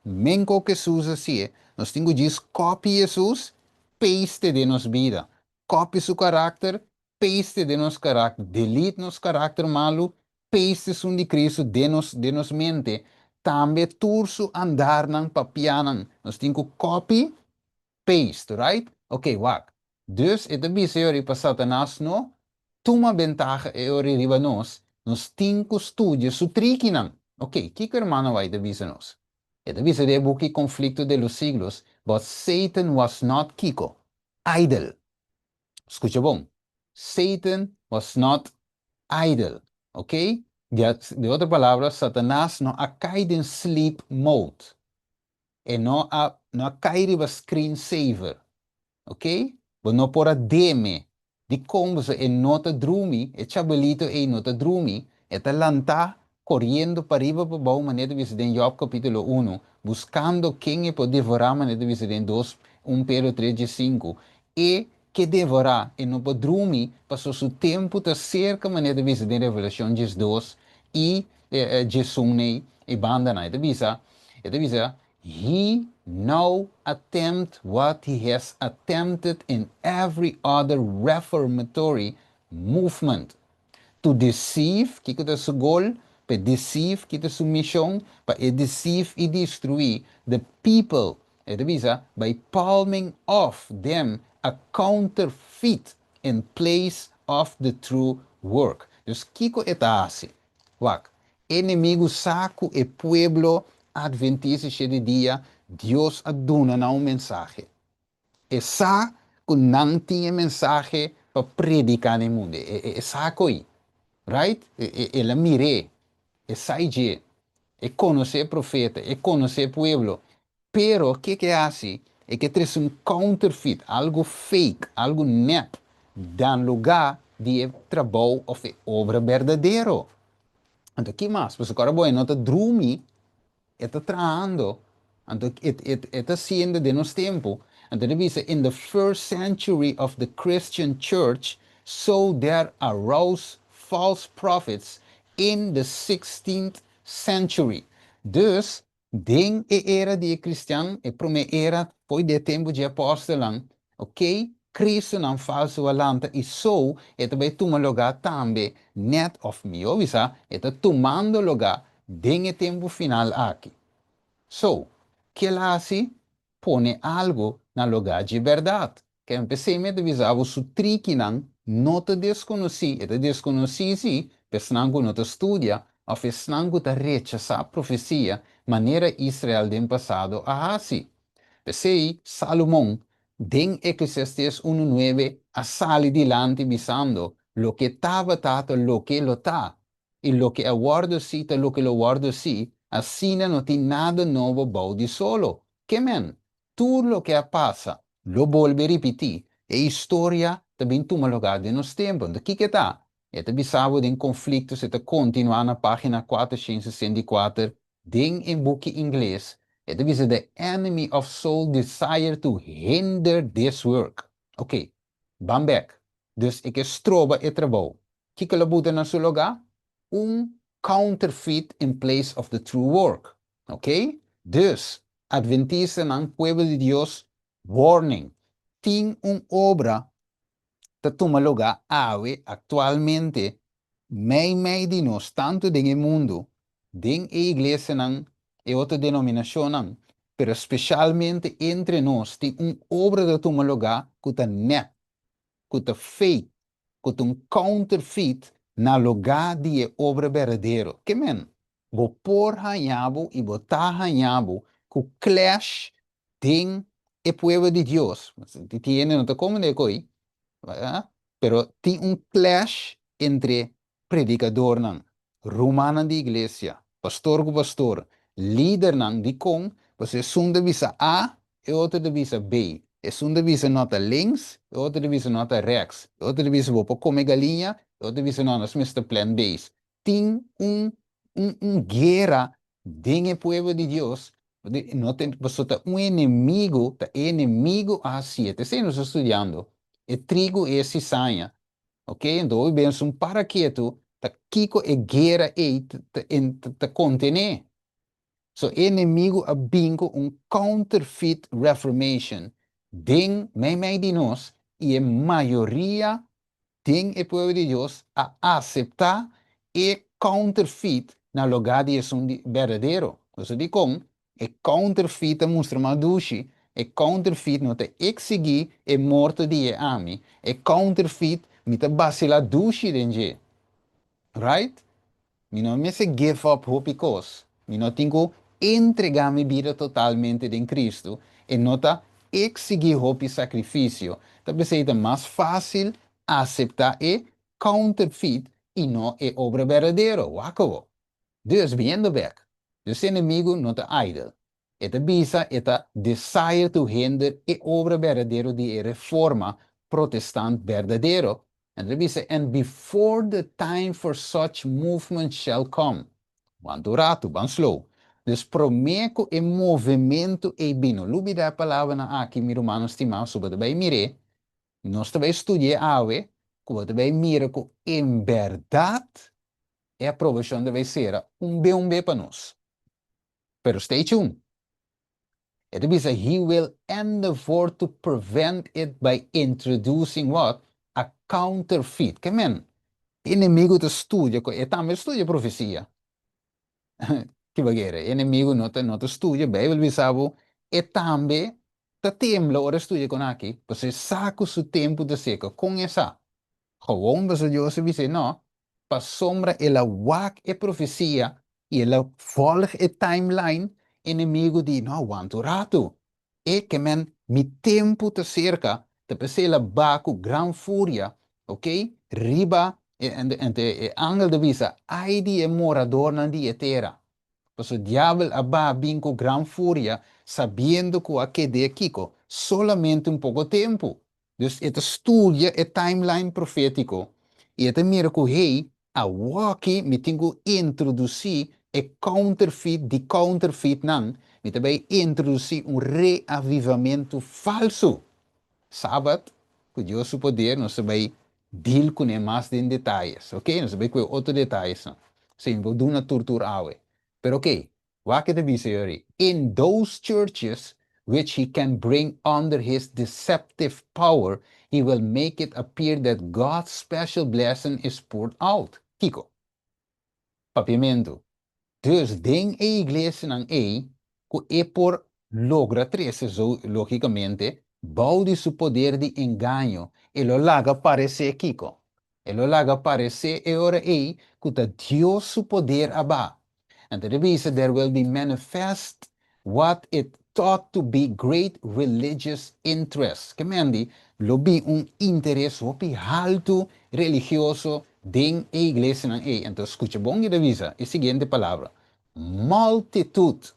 Menco que Jesus assim, nós temos que dizer, copie Jesus, paste de nos vida. Copie seu caráter, paste de nos caráter. Delete nos caráter malo, paste su de Cristo de nos mente. Também turso andar nan papianan. Nós temos que copy, paste, right? Ok, wak. Dus, het is ori para Satanás no, tuma ventaja e ori riba nos temos que estudar su triquinan. Ok, que hermano vai de nos? Het is de boek Conflicto de los Siglos, but Satan was not Kiko, idle. Escucha bom. Satan was not idle, ok? De outra palavra, Satanás não ha caído em sleep mode. E não ha caído em screensaver, ok? Mas não pode deme de como se nota drumi, e chabelito e nota drumi, e talanta correndo para arriba para baixo, maneira de visitar em Job capítulo 1, buscando quem pode devorar, maneira de visitar em 2, 1 Pedro 3, 5, e que devorar, e não pode dormir, passou seu tempo de cerca, maneira de visitar em Revelação 2, e Jesus e banda, e de visa, he now attempt what he has attempted in every other reformatory movement. To deceive, que é seu goal, para deceive, que é sua missão, para deceive e destruir the people, by palming off them a counterfeit in place of the true work. Dus kiko eta assim. Wak, inimigo saco e pueblo adventista de dia, Deus aduna na mensagem. E sa que não tinha mensagem para predicar no mundo. E saco aí, right? Ela mire, e sai de, e conhecer profeta, e conhecer pueblo. Pero o que hace? É que traz counterfeit, algo fake, algo net, dan lugar de trabalho ou obra verdadeiro. Então, que mais? Porque agora, bom, não está dormindo, está traando, então, está sendo de nosso tempo. Então, ele diz, in the first century of the Christian church, so there arose false prophets in the 16th century. Dus, den era de cristão, e primeira era, foi de tempo de apóstolo, ok? Cristo não falso alanta e so e também toma lugar também net of me ovisa e tomando lugar den tempo final aqui. So, que ela assim põe algo na lugar de verdade. Que empecemos a avisar o que não te desconheci, e te desconheci sim, pesnango não te estudia, ou pesnango te rechaça a profecia, maneira Israel do passado a assim. Pensei, Salomão, den Eclesiastes 1:9, a sali dilante bisando, lo que estava tato, lo que lo tá, e lo que aguardo cita, lo que lo guardo si, assim não tem nada novo bom de solo. Que men, tudo lo que passa, lo volve a repetir, e história também toma lugar de nos tempos. De que tá? E te bisavo de conflito, se te continua na página 464, den em book inglês, it is the enemy of soul desire to hinder this work. Ok, bam back. Dus ik stroba e trabalho. Kika labuta na seu lugar? Counterfeit in place of the true work. Ok? Dus, Adventista ng Pueblo de Dios, warning. Ting obra ta toma lugar awe actualmente, may di nos, tanto din mundo, din iglesia ng e outra denominação, pero especialmente entre nós, tem obra de tomar lugar que está net, que está fake, que está counterfeit na lugar de obra verdadeiro. Que men? Bo por hanhabo e botar hanhabo ku clash tem o pueblo de Dios. Tiene no te como de coi, pero tem clash entre predicador nan, rumana de iglesia, pastor com pastor, líder nan de com, você sunda visa A e outra de visa B. E sunda visa nota links, e outra de visa nota rechts. E outra de visa vou para comer galinha, e outra de visa não, nós Mr. Plan Base. Tem guerra dentro do povo de Deus. Não tem, você tá inimigo a siete. Você não está estudando. E trigo e cisanha. Ok? Então, eu penso, para que tu, tá kiko e guerra e te contener. So, inimigo a bingo counterfeit reformation. Den, mij de nós, e a maioria tem o povo de Deus a aceitar e counterfeit na lugar de um verdadeiro. Isso de com, e counterfeit a mostra madushi, e counterfeit não te exigir e morto de ami, e counterfeit me te basila dushi denje. Right? Mi não me se give up hope cause. Mi não tenho entregar minha vida totalmente em Cristo e não tá exigir hope sacrifício. Talvez seja mais fácil aceitar e counterfeit e não é obra verdadeira. Wacko. Deus vindo back. Deus inimigo não tá idle. Eta bisa, eta desire to hinder e obra verdadeira de reforma protestant verdadeiro. And Rabbi said, and before the time for such movement shall come. Quanto rato, ban slow. Dus promeco e movimento e bino. Lubida a palavra na aqui, mi romano estimado, sobre vai mire. Nós também estudie awe, como também mira que em verdade a aprovação deve ser um bem para nós. Pero stay tuned. It means that he will endeavor to prevent it by introducing what? A counterfeit. Que men? Inimigo te studia, e também studia profecia. Que bagere, inimigo não te studia, Bíblia bisabo, e também te tembla ora studia com aqui, você saca o tempo de seca com essa. Gewoon você Deus disse, não, para sombra ela wak e profecia, e ela volg e timeline, inimigo di, não, aguanto rato. E que men, mi tempo te cerca, te pesela baku gran furia, ok? Riba, e angel de visa, aidi e morador nan di etera. Pues el diablo aba bingo gran furia, sabiendo que aqui de Kiko solamente un poco tiempo. Dus het estudia el timeline profético. Y het mira que hey, a waki me tengo introducir e counterfeit di counterfeit nan, me também introduzir reavivamento falso. Sábado, com Deus o poder, nós vai deal com mais de detalhes, ok? Nós vai com outros detalhes. Sim, vou dar uma tortura awe. Pero ok, wat que te dizer? In those churches which he can bring under his deceptive power, he will make it appear that God's special blessing is poured out. Kiko. Papiamento. Dus den a iglesia ng A, que é por logra trece, logicamente, baude su poder de engano, e lo laga parecer Kiko. E lo laga parecer e ora A, que ta Dios su poder aba. And the revisa there will be manifest what it thought to be great religious interest. Que mendi, lo bi interesse hopi alto religioso den a iglesia ng A. Então, escucha bom e revisa, a seguinte palavra. Multitud.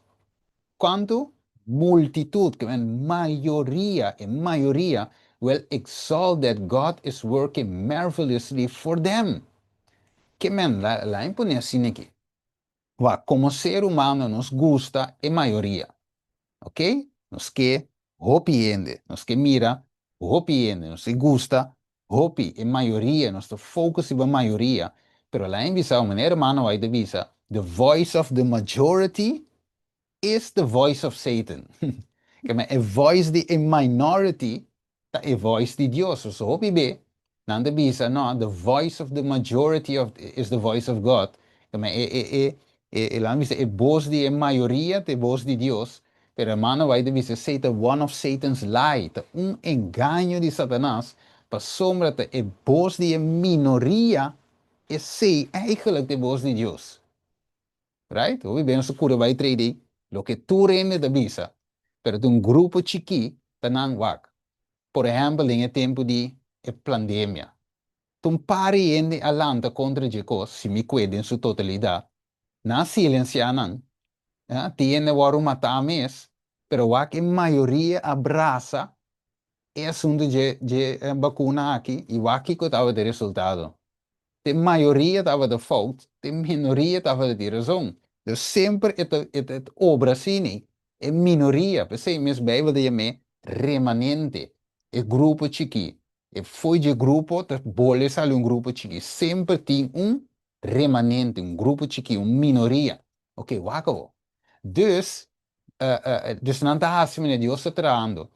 Quanto? Multitud, que maioria, e maioria will exalt that God is working marvelously for them. Que la impone assim aqui. Como ser humano nos gusta e maioria. Ok? Nos que hopiende, nos que mira, hopiende, nos que gusta, hopi e maioria, nos focus e maioria. Pero la invisa, maneira mano vai de visa, the voice of the majority is the voice of Satan. A voice de a minority, a voice de Dios. So hopi be, nanda bisa, no, the voice of the majority is the voice of God. La visa, a voz de a maioria, the voz de Dios. Pero hermano, vai de visa, Satan, one of Satan's lie, engano de Satanás, para sombra a voz de a minoria, sei eigenlijk de voz de Deus. Right? We ben so cura vai trade, lo que tu rende da bisa. Pero de un grupo chiqui, tanan wak. Por ejemplo, en el tiempo de pandemia. Tum pari ende alanta contra Jecos, si mi quede en su totalidad. Na silencianan, tiene waru matar mes, pero wak en mayoría abraza é assunto de vacuna aqui e o aqui que estava de resultado. A maioria estava de fout, a minoria estava de razão. Dus sempre het obra assim, a minoria, pensei mesmo Bijbel de me remanente, o grupo chiqui. E foi de grupo, de bolha saiu grupo chiqui. Sempre tem remanente, grupo chiqui, minoria. Ok, wako. Dus não está assim, Deus está tratando.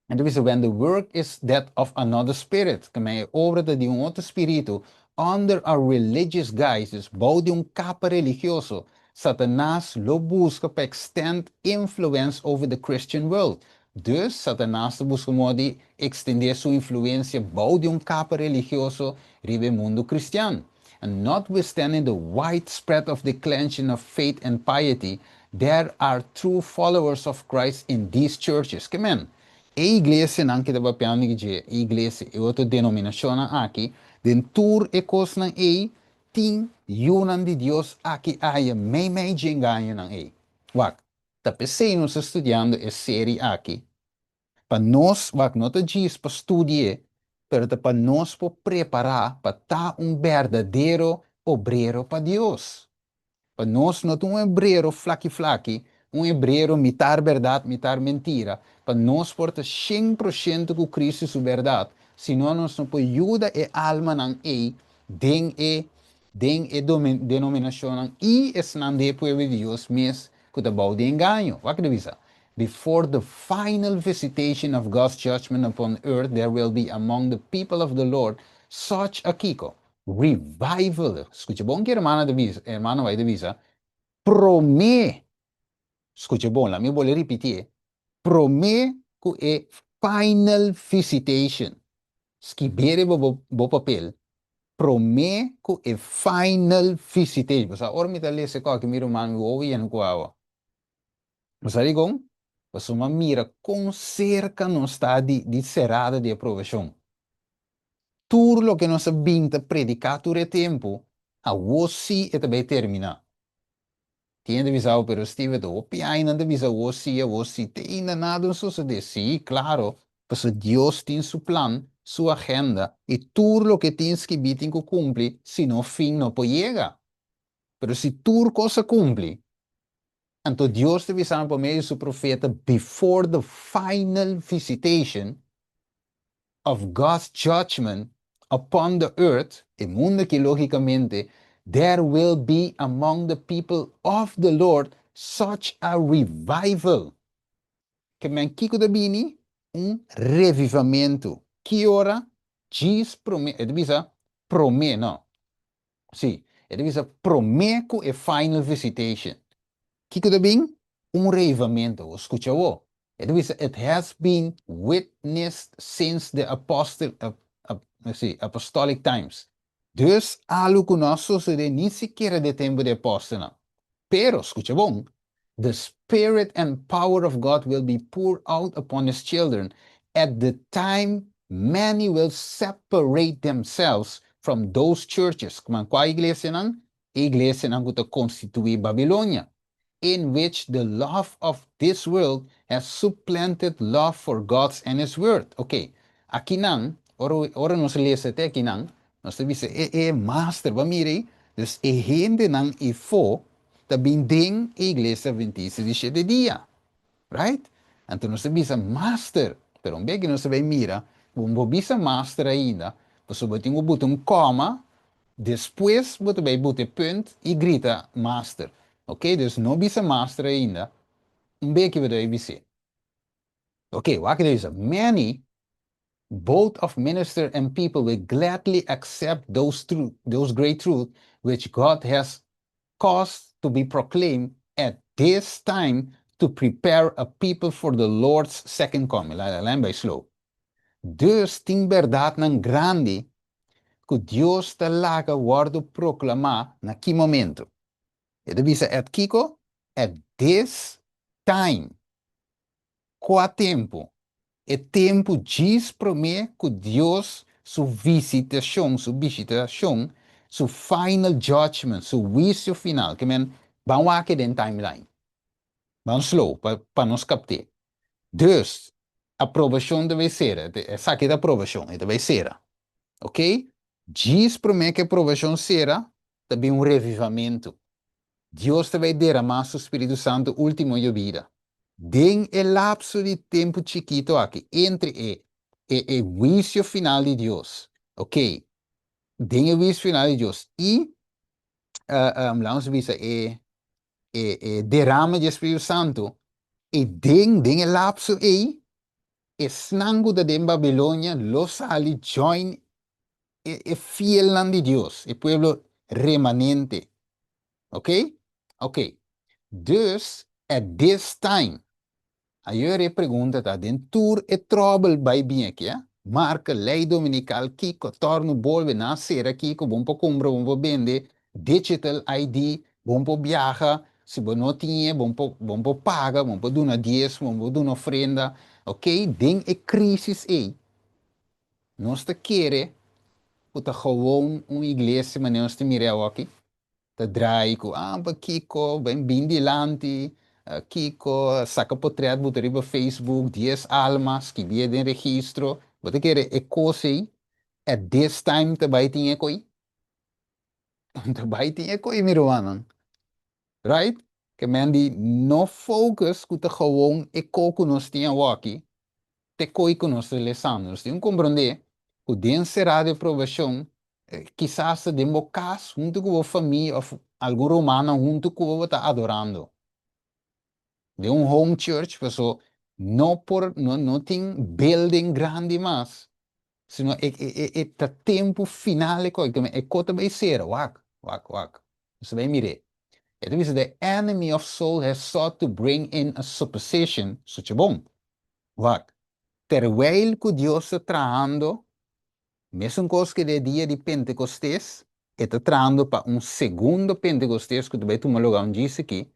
And dus when the work is that of another spirit, que mij obra de outro espírito, under a religious guise, dus bouw de capa religioso, Satanás lo busca para extend influence over the Christian world. Dus Satanás busca modo extender sua influência, bouw de capa religioso, ribe mundo cristiano. And notwithstanding the widespread of declension of faith and piety, there are true followers of Christ in these churches. Amen. A igreja não que dava piano que a igreja é outra denominação aqui, dentro e coisa não é, tem unan de Deus aqui aí, mei jenganha não é. Wak, tá pensando nos estudando a série aqui, para nós, wak, não te diz para estudar, pero para nós para preparar para estar verdadeiro obreiro para Deus. Para nós não é hebreiro flaqui, hebreiro mitar verdade, mitar mentira. Para nós porta 100% com Cristo e sua verdade. Senão nós não podemos ajudar a alma não é, den denominação não e não de povo de Deus mesmo que está bom de engano. O que diz? Before the final visitation of God's judgment upon earth, there will be among the people of the Lord such a kiko. Revival. Escucha bom que hermano vai divisa. Promê. Escucha bom, lá me vou repetir. Promê que é final visitation. Escrevere bo papel. Promê que é final visitation. Você ora me dá esse coque, mira mano, ouve e não coava. Você digo? Você uma mira com cerca não está de cerrada de aprovação. Tudo o que nós vinta predicar todo o tempo, a você é também terminar. Tiene visado, pero Steve, o piaina de visa você tem nada suceder. Sim, claro, pues Deus tem seu plano, sua agenda, e tudo o que tens que vir tem que cumprir, senão fim não pode chegar. Pero se tudo coisa cumpre, então Deus te visando por meio do seu profeta, before the final visitation of God's judgment upon the earth, o mundo que logicamente there will be among the people of the Lord such a revival. Que men kiko da bini, revivamento. Que ora, diz promete, não. Sim, promeco e final visitation. Kiko da bini, revivamento. Escucha o. It has been witnessed since the apostolic times. Dus, algo que nós sucede nem sequer de tempo de apóstolo. Pero, escucha bom, the spirit and power of God will be poured out upon his children. At the time, many will separate themselves from those churches. Como qual igreja não? Igreja não que constitui Babilônia, in which the love of this world has supplanted love for God's and his word. Ok, aqui não, ora nós lemos até aqui não, nós temos master, vamos mirei, dus gente não e fo, também tem a igreja adventista de 7 dias, right? Então nós temos master, pero bem que nós vai mira, bisa master ainda, você vai ter um coma, depois você vai botar ponto e grita master, ok? Dus não bisa master ainda, bem que vai dizer. Ok, o que diz? Many both of minister and people will gladly accept those great truths which God has caused to be proclaimed at this time to prepare a people for the Lord's second coming. Lijn bij slow. Dus tem verdade nan grande que Deus te laga word proclamar naquele momento. E de visa at Kiko, at this time, qual tempo? É tempo diz para mim que Deus, sua visitação, seu final judgment, seu juízo final, que men, vamos aqui dentro timeline. Vamos slow, para nos captar. Dus, aprovação deve ser, essa aqui é a aprovação, deve ser, ok? Diz para mim que a aprovação será também um revivamento. Deus te vai derramar seu Espírito Santo último em vida. Den el lapso de tempo chiquito aqui, entre o juízo final de Deus, ok? Den o juízo final de Deus e, vamos ver, derrama de Espírito Santo, e den el lapso snango da den Babilônia, los ali join fiel de Deus, o pueblo remanente, ok? Ok. Dus, at this time, aí eu pergunta, tá? Dentro é trouble vai bem aqui, marca lei dominical que torna bolve nascer aqui, que bom para comprar, bom para vender, digital ID, bom para viajar, se você não tinha, bom para pagar, bom para dar 10, bom para dar ofrenda, ok? Den é crise aí. Nós te queremos, que gewoon uma igreja, mas nós te miramos aqui. Te draai ko pa Kiko, ben bindi lanti, Kiko, saca portret, botar riba Facebook, 10 almas, que dia de registro, botar querer e coisa at this time te baiting e coi, te baiting e coi, miroanan, right? Que men die no focus, que te gewoon e coco nos tinha waki, te coi que nos lesando, nos tinha compreender, que den será de aprovação, quizás de mocas, junto com a família, ou algo romano, junto com o que está adorando. De home church, pessoal, não tem building grande mais, sino é tempo final, é cota vai ser, wak. Você vai mirar. It is the enemy of soul has sought to bring in a supposition, such a bom. Wak. Terwijl que Deus está traindo, mesmo coisa que é dia de Pentecostes, está traindo para segundo Pentecostes, que também toma lugar disse aqui,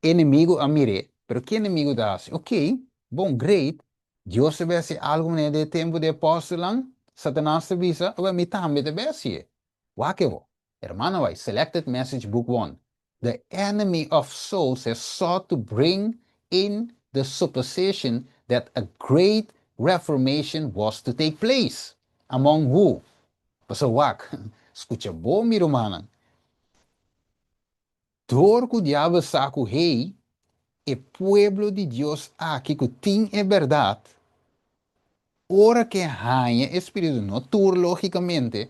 inimigo a mire, pero que inimigo dá? Ok, bom, great, Deus se vê algo no tempo de apóstolo, Satanás se visa, ou me também deve ser. Wakevo, hermano, vai, Selected Message Book 1. The enemy of souls has sought to bring in the supposition that a great reformation was to take place. Among who? Pastor Wak, escucha bom, mi romana. Door que o diabo saco rei, o pueblo de Deus aqui que tem é verdade, ora que rainha espírito notur, logicamente,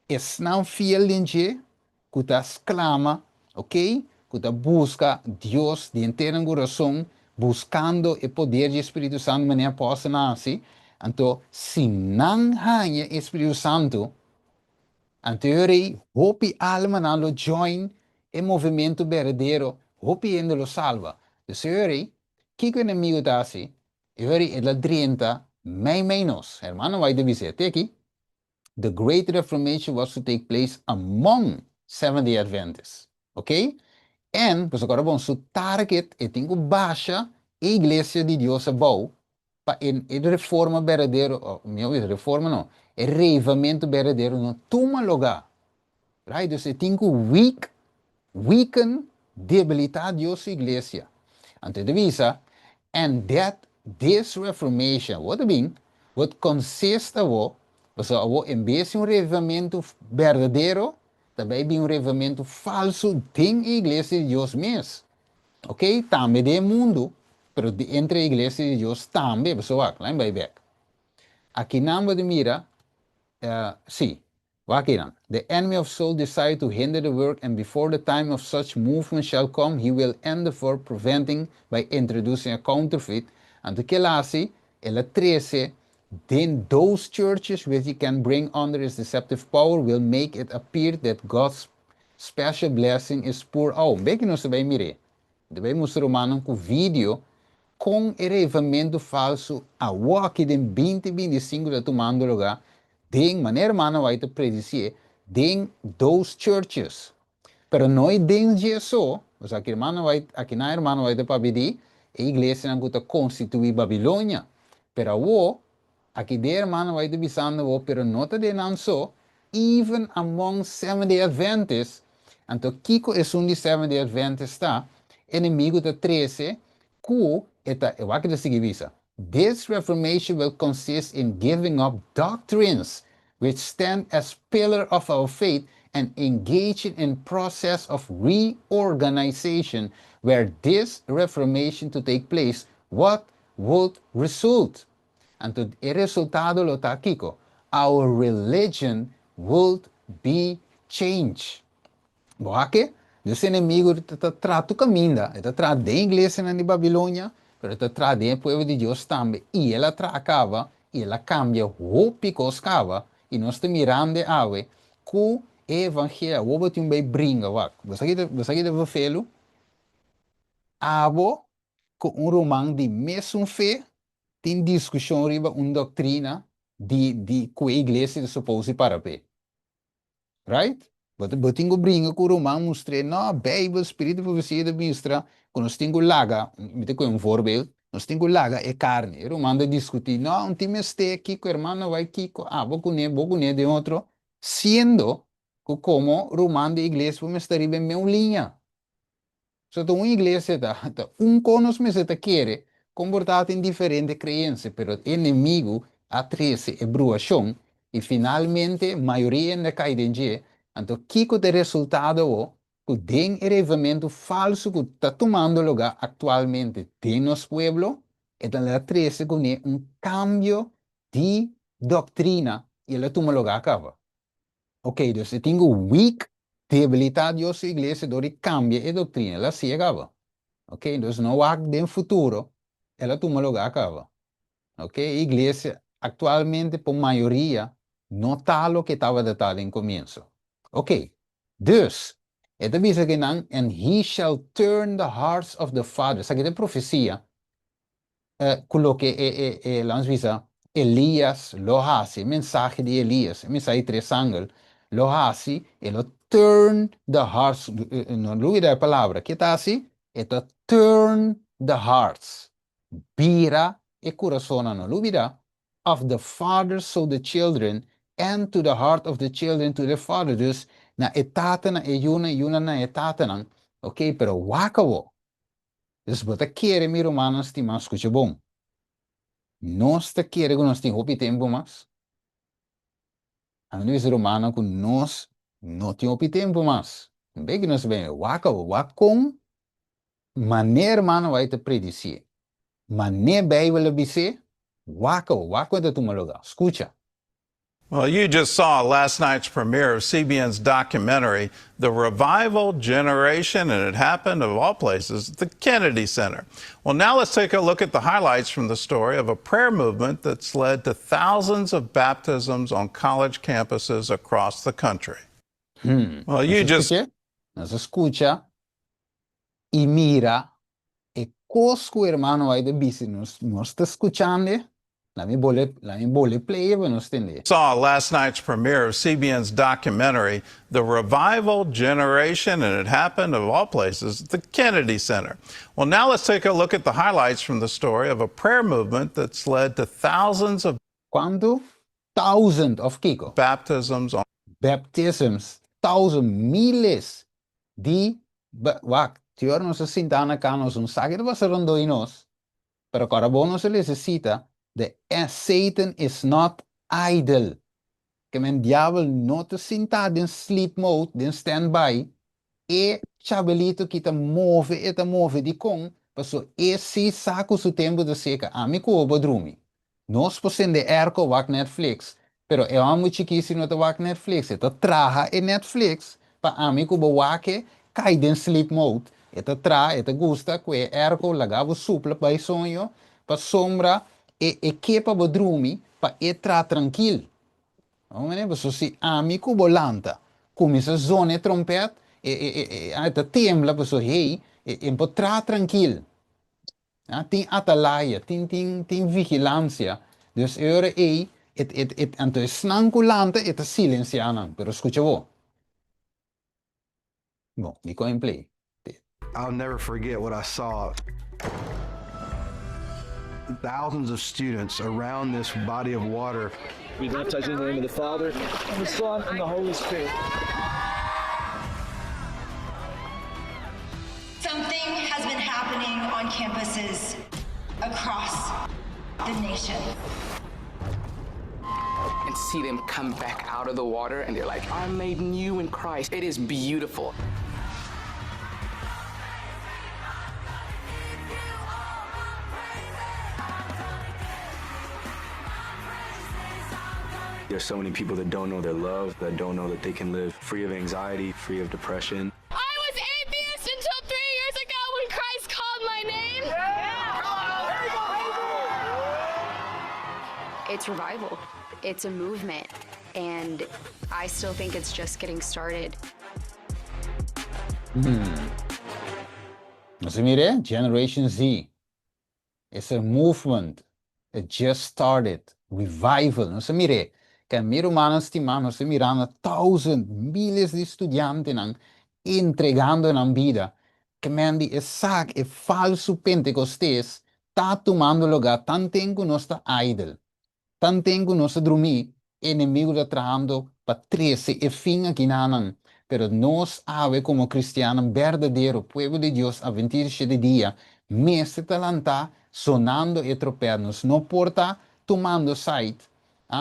é não fiel de que está exclama, ok? Que está busca Deus de inteiro coração, buscando o poder do Espírito Santo, de maneira possa nascer. Então, se não rainha Espírito Santo, anteriori, hopi alma na lo join e movimento verdadeiro, hopi ende lo salva. Dus yori, kiko inimigo dasi, yori e la 30, mai menos, hermano, vai de visite aqui. The Great Reformation was to take place among 70 Adventists. Ok? And, pues agora vamos, su target é tem que baixa a igreja de Deus a bom, para a reforma verdadeira, meu reforma não, é reavivamento verdadeiro no tuma lugar. Right? Dus tem que weaken, debilitar Deus a igreja. Ante de visa, and that this reformation, what consist of, em vez de reavivamento verdadeiro, também tem reavivamento falso tem a igreja de Deus mesmo. Ok? Também do mundo, pero entre a igreja de Deus também, pessoal, lá em back. Aqui não de mira, sim, aqui não. The enemy of soul desire to hinder the work, and before the time of such movement shall come, he will endeavor preventing by introducing a counterfeit. And que lá se, ela 13, then those churches which he can bring under his deceptive power will make it appear that God's special blessing is poured out. Bem que nós vai mirar. Devemos mostrar romano com vídeo com o reavivamento falso a walk de 2025 da tomando lugar Den maneira mana vai te predizer, den those churches. Pero noi den Jesus, o sea, aqui na irmã vai te pedir, a igreja não gusta constituir Babilônia. Pero wo, aqui de irmã vai te bisando wo, pero nota de não so, even among Seventh-day Adventists, então Kiko é um de Seventh-day Adventists, tá? Inimigo de 13, que eu acho que seguir visa. This reformation will consist in giving up doctrines which stand as pillar of our faith and engaging in process of reorganization where this reformation to take place, what would result? And el resultado lo está Kiko. Our religion would be changed. Porque os inimigos tratam o caminho, está traz da igreja na Babilônia, mas está traz do povo de Deus também, e ela acaba, e ela cambia o pico escava, e nós estamos mirando a ver que o evangelho, o que vai brincar, você aqui deve fê-lo, abo, com romano de mesmo fé, tem discussão sobre uma doutrina de que a igreja é suposta para ver. Right? But tingo brinca com o romano mostrei, não, Bíblia, Espírito, profecia da ministra, quando nós tingo laga, me tem um voorbeeld, nós tingo laga é carne. O romano discutir, não, time este aqui, o irmão vai aqui, boco ne de outro, sendo que como o romano da igreja, vamos estar em minha linha. So, uma igreja, conos me se quer comportar em diferente crença, pero inimigo a 13 é bruação, e finalmente, a maioria ainda cai dentro. Então, que é o resultado? O derivamento falso que está tomando lugar atualmente em nosso pueblo, então, a 13 com cambio de doutrina, e ela toma lugar acaba. Ok, então, se tem weak, debilidade da sua igreja, dori cambia a doutrina, ela se acaba. Ok, então, não há de futuro, ela toma lugar acaba. Ok, a igreja atualmente, por maioria, não está o que estava datado em começo. Ok, dus, esta diz que não, and he shall turn the hearts of the fathers. Aqui é profecia. Coloque, vamos dizer, Elias, lo hace, mensagem de Elias, mensagem de três ángelos, lo hace, ele turn the hearts, não olvida a palavra, que está assim? Ele turn the hearts, vira e coração, não olvida, of the fathers to the children, and to the heart of the children to the fathers, na etata na yuna na etata na, ok, pero wakabo. Dus bota querer mi romano estima escucha bom. Nós te querer que nós tem hopi tempo mas. A nós romano que nós não tem hopi tempo mas. Bem que nós bem wakabo, wakon maneira mano vai te predizer. Maneira Bíblia bise, wakabo da tuma lugar. Escucha. Well, you just saw last night's premiere of CBN's documentary, The Revival Generation, and it happened, of all places, at the Kennedy Center. Well, now let's take a look at the highlights from the story of a prayer movement that's led to thousands of baptisms on college campuses across the country. Well, you just... Nos escucha y mira e cosco hermano hay de bici nos está escuchando. La mi bole play e nos tende. Saw last night's premiere of CBN's documentary, The Revival Generation, and it happened, of all places, at the Kennedy Center. Well, now let's take a look at the highlights from the story of a prayer movement that's led to thousands of... Quanto? Thousands of Kiko. Baptisms. Miles di... Wak, tior nos sintana canos un sagre vasarando in nos, pero carabono se necesita de Satan is not idle. Que men diablo não te sentado em sleep mode, em standby, e chabelito que te move de com, passo esse saco su tempo de seca, amigo ou bodrumi. Nós possuem de erco wak Netflix, pero eu amo chiquíssimo de wak Netflix, e te traha e Netflix, pa amigo bo wake, cai em sleep mode, e te traha, e te gusta, que erco lagavo supla pa sonho, pa sombra, e kepa bodrumi pa entra tranquilo. Vamos se amico volanta, come se zone trompet e tembla pessoa hey e potrà tranquilo. Tem atalaia, tem vigilância. Dus ora Entonces, snanculante, et silencianan. Pero escucha vos. Bon, die kon je play. I'll never forget what I saw. Thousands of students around this body of water. We baptize in the name of the Father, and the Son, and the Holy Spirit. Something has been happening on campuses across the nation. And see them come back out of the water, and they're like, I'm made new in Christ. It is beautiful. There's so many people that don't know their love, that don't know that they can live free of anxiety, free of depression. I was atheist until 3 years ago when Christ called my name. It's revival. It's a movement, and I still think it's just getting started. Dus mire, Generation Z. It's a movement. It just started. Revival. No se mire, que miro manos timano se mirando miles de estudiantes entregando en vida. Que mendi exact e falso pentecostés tá tomando lugar tan tempo nostra idol. Tan tempo nostra dormir, inimigo da trando para 13 e fin aqui nanan. Pero nós ave como cristiano verdadeiro, pueblo de Deus, a 27 dia, mestre talanta, sonando e tropernos, não porta tomando site,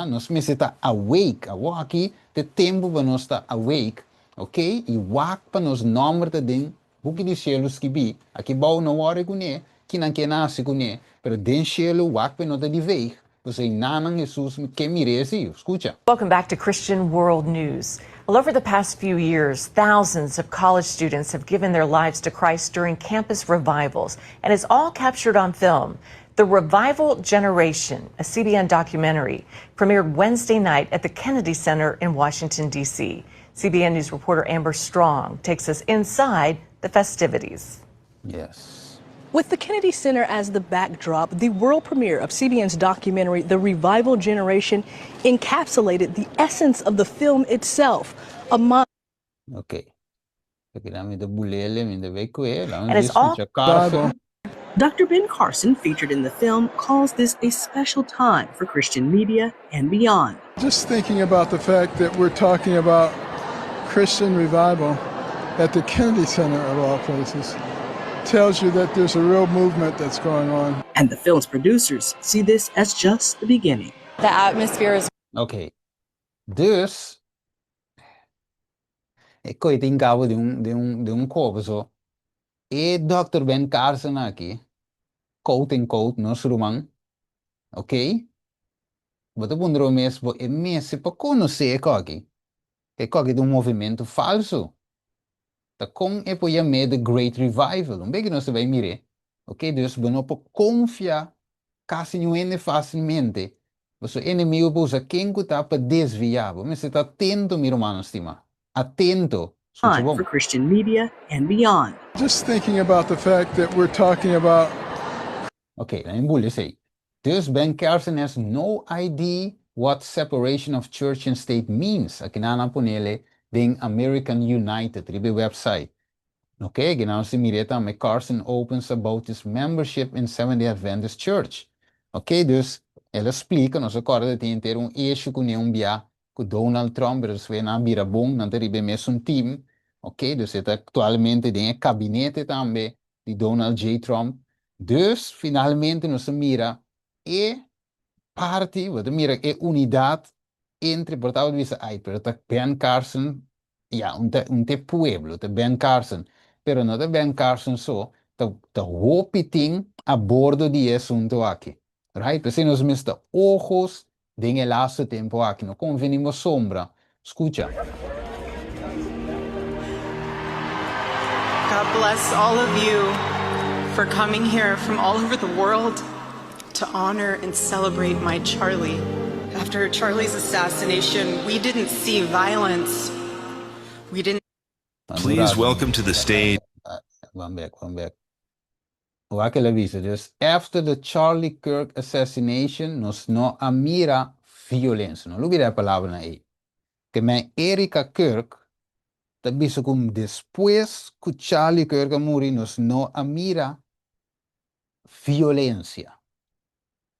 nós me está awake, aqui, de tempo para nós estar awake, ok? E wak para nós número de den, buki de cielos que bi, aqui bau não hora com ne, que não quer nascer com ne, pero den cielo wak para nós de veig, você nanan Jesus que mirece, escuta. Welcome back to Christian World News. Well, over the past few years, thousands of college students have given their lives to Christ during campus revivals, and it's all captured on film. The Revival Generation, a CBN documentary, premiered Wednesday night at the Kennedy Center in Washington, D.C. CBN News reporter Amber Strong takes us inside the festivities. Yes. With the Kennedy Center as the backdrop, the world premiere of CBN's documentary, The Revival Generation, encapsulated the essence of the film itself. Okay. And it's all Dr. Ben Carson, featured in the film, calls this a special time for Christian media and beyond. Just thinking about the fact that we're talking about Christian revival at the Kennedy Center of all places tells you that there's a real movement that's going on. And the film's producers see this as just the beginning. The atmosphere is... Okay. Dus, ik kon het inkomen de un kopen zo. Dr. Ben Carson aqui, quote and quote, nos rumang, ok? Wat eu wonder mesmo é mesmo para conhecer aqui, que é um movimento falso. Tá com é para chamar the Great Revival, não bem que nós vai mirar, ok? Dus não para confiar, quase não é facilmente. Mas o inimigo usa quem que tá para desviar, mas você tá atento, meu irmão, estima, atento. Time for Christian media and beyond. Just thinking about the fact that we're talking about... Okay, let me say. Dus Ben Carson has no idea what separation of church and state means. Aqui na ponele den American United, the website. Okay, genau se mireta me Carson opens about his membership in Seventh-day Adventist Church. Okay, dus ela explica, nós acorda tem ter eixo com um bia com Donald Trump, dus we na bira bom, não ter mesmo um team. Ok, dus het actualmente tem um gabinete também de Donald J. Trump. Dus finalmente nós mira parte, wat mira unidade entre portavoz de visa ai, pero Ben Carson, ja, te pueblo, te Ben Carson, pero não te Ben Carson só, te hopiting a bordo de assunto aqui. Right? Pues nós mista ojos den el laatste tempo aqui, não convenimos sombra. Escucha. God bless all of you for coming here from all over the world to honor and celebrate my Charlie. After Charlie's assassination, we didn't see violence. We didn't. Please welcome to the stage. One back. Dus after the Charlie Kirk assassination, nos no amira violência. Não olvide a palavra aí. Que me Erika Kirk, também como depois que Charlie Kirk morreu, nós não mira violência.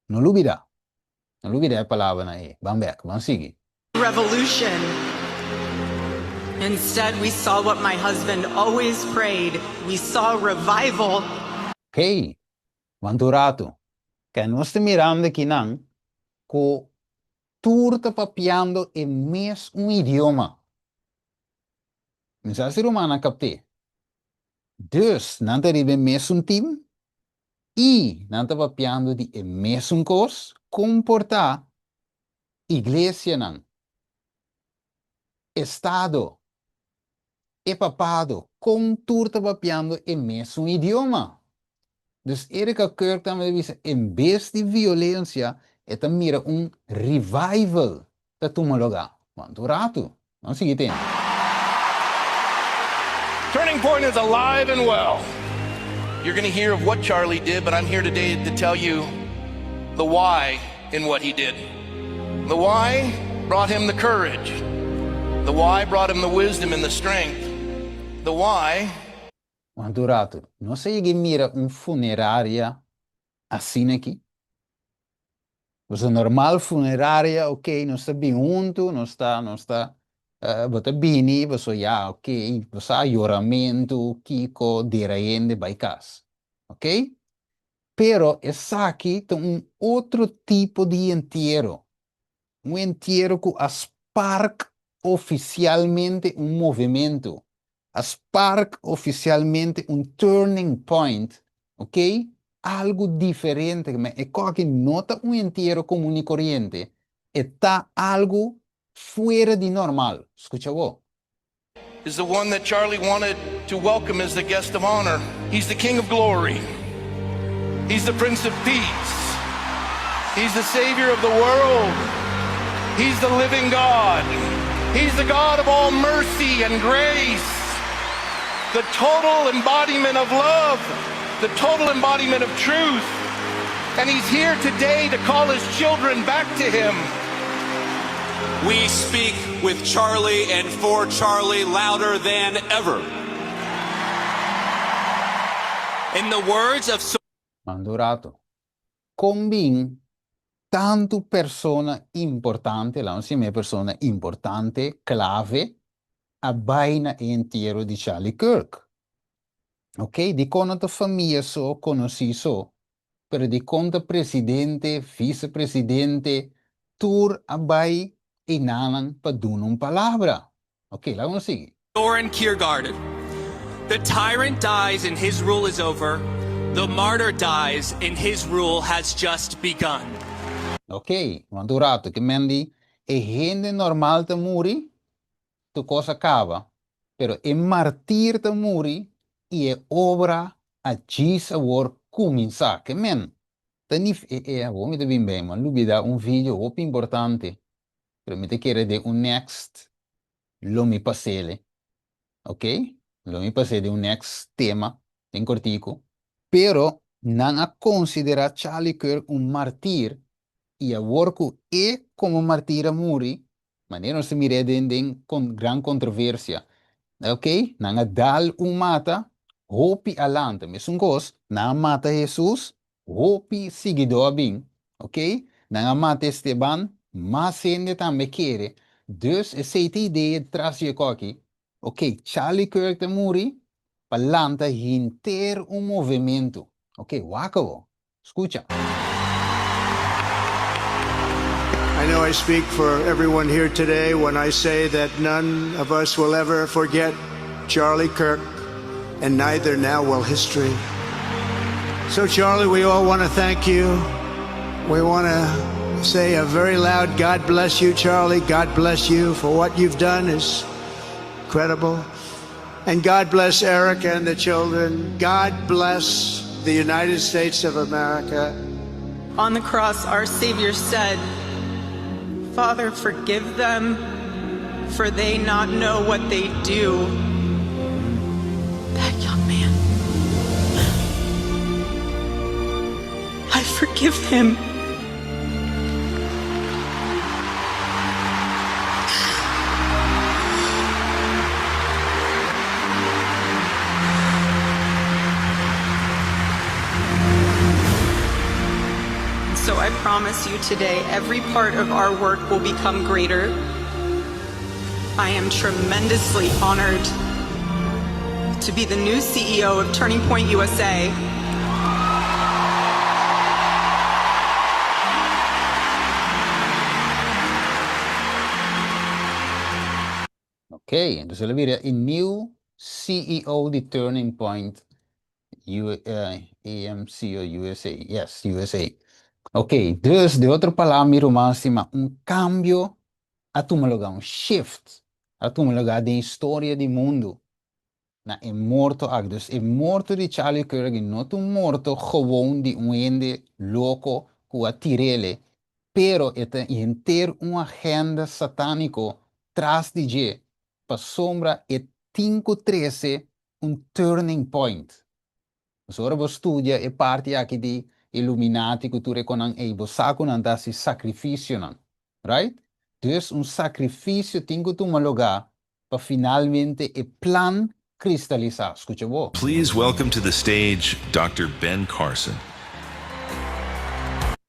Não olvide. Não olvide a palavra aí. Vamos ver, vamos seguir. Revolution. Instead, we saw what my husband always prayed. We saw revival. Ok, Vanturato, que nós estamos mirando aqui não, que tu está papiando em mesmo idioma. Não sei se romana capte. Dus, não está em mesmo time e não está papiando de mesmo coisa, comportar igreja não, estado e papado, com tu está papiando em mesmo idioma. Dus Erika Kirk também diz, em vez de violência, é também revival da tuma lugar. Vanturato, vamos seguir tendo. Turning Point is alive and well. You're going to hear of what Charlie did, but I'm here today to tell you the why in what he did. The why brought him the courage. The why brought him the wisdom and the strength. The why... Vanturato, não sei que mira funerária assim aqui. Você normal funerária, ok, não está bem junto, não está, você bem, você já, ok, você há choramento, kiko, diraende, by casa, ok? Pero essa aqui tem outro tipo de entierro. Entierro que spark oficialmente movimento. Spark oficialmente turning point, ok? Algo diferente, mas é que nota entierro comum e corriente, está algo fuera de normal. Escucha vos. Is the one that Charlie wanted to welcome as the guest of honor. He's the King of Glory. He's the Prince of Peace. He's the Savior of the world. He's the living God. He's the God of all mercy and grace. The total embodiment of love. The total embodiment of truth. And he's here today to call his children back to him. We speak with Charlie and for Charlie louder than ever. In the words of... Mandurato. Combin tanto persona importante, la insieme persona importante, clave, a baina intero di Charlie Kirk. Ok? Di conta famiglia so, conosci so, per di conta presidente, vicepresidente, tur abai e nanan pa dunum palabra. Ok, la vamos seguir. Soren Kierkegaard. The tyrant dies and his rule is over. The martyr dies and his rule has just begun. Ok, Mandurato, che mendi e gente normal te muri, tu cosa acaba. Pero e martir te muri e e obra a Jesus war cominciar. Che men, tenif mi te bimbe, ma lui da un video op importante. Pero mi te chiede de un next, lo mi passele. Ok? Lo mi passele de un next tema, in cortico. Pero non a considera Charlie Kirk un martir e a worku e como martir a muri, maneira se mire con gran controversia. Ok? Non a dal un mata, hopi alante. Mesmo cos, non mata Jesus, hopi seguidor bem. Ok? Non a mata Esteban, mas gente também quer. Dus essa ideia traz je aqui. Ok, Charlie Kirk te muri, palanta hinter movimento. Ok, wakabo. Escucha. I know I speak for everyone here today when I say that none of us will ever forget Charlie Kirk, and neither now will history. So Charlie, we all want to thank you. We want to say a very loud God bless you, Charlie. God bless you for what you've done is incredible. And God bless Eric and the children. God bless the United States of America. On the cross, our Savior said, Father, forgive them, for they not know what they do. That young man, I forgive him. promise you today, every part of our work will become greater. I am tremendously honored to be the new CEO of Turning Point USA. Ok, entonces le diré a new CEO di Turning Point AMC ou USA. Yes, USA. Ok, dus de outra palavra romance, mas cambio a lugar, shift a lugar de história do mundo. Na é morto ag, dus é morto de Charlie Kirk, não é morto gewoon de ende louco com a tirele, pero é inteiro uma agenda satânico tras de je, para sombra é 513 turning point. Dus ora vos studia e parte aqui de Illuminati que tu reconan e bosaco nan dasi sacrifício nan, right? Dus sacrifício tingo tu lugar para finalmente e plan cristalizar. Escucha vos. Please welcome to the stage Dr. Ben Carson.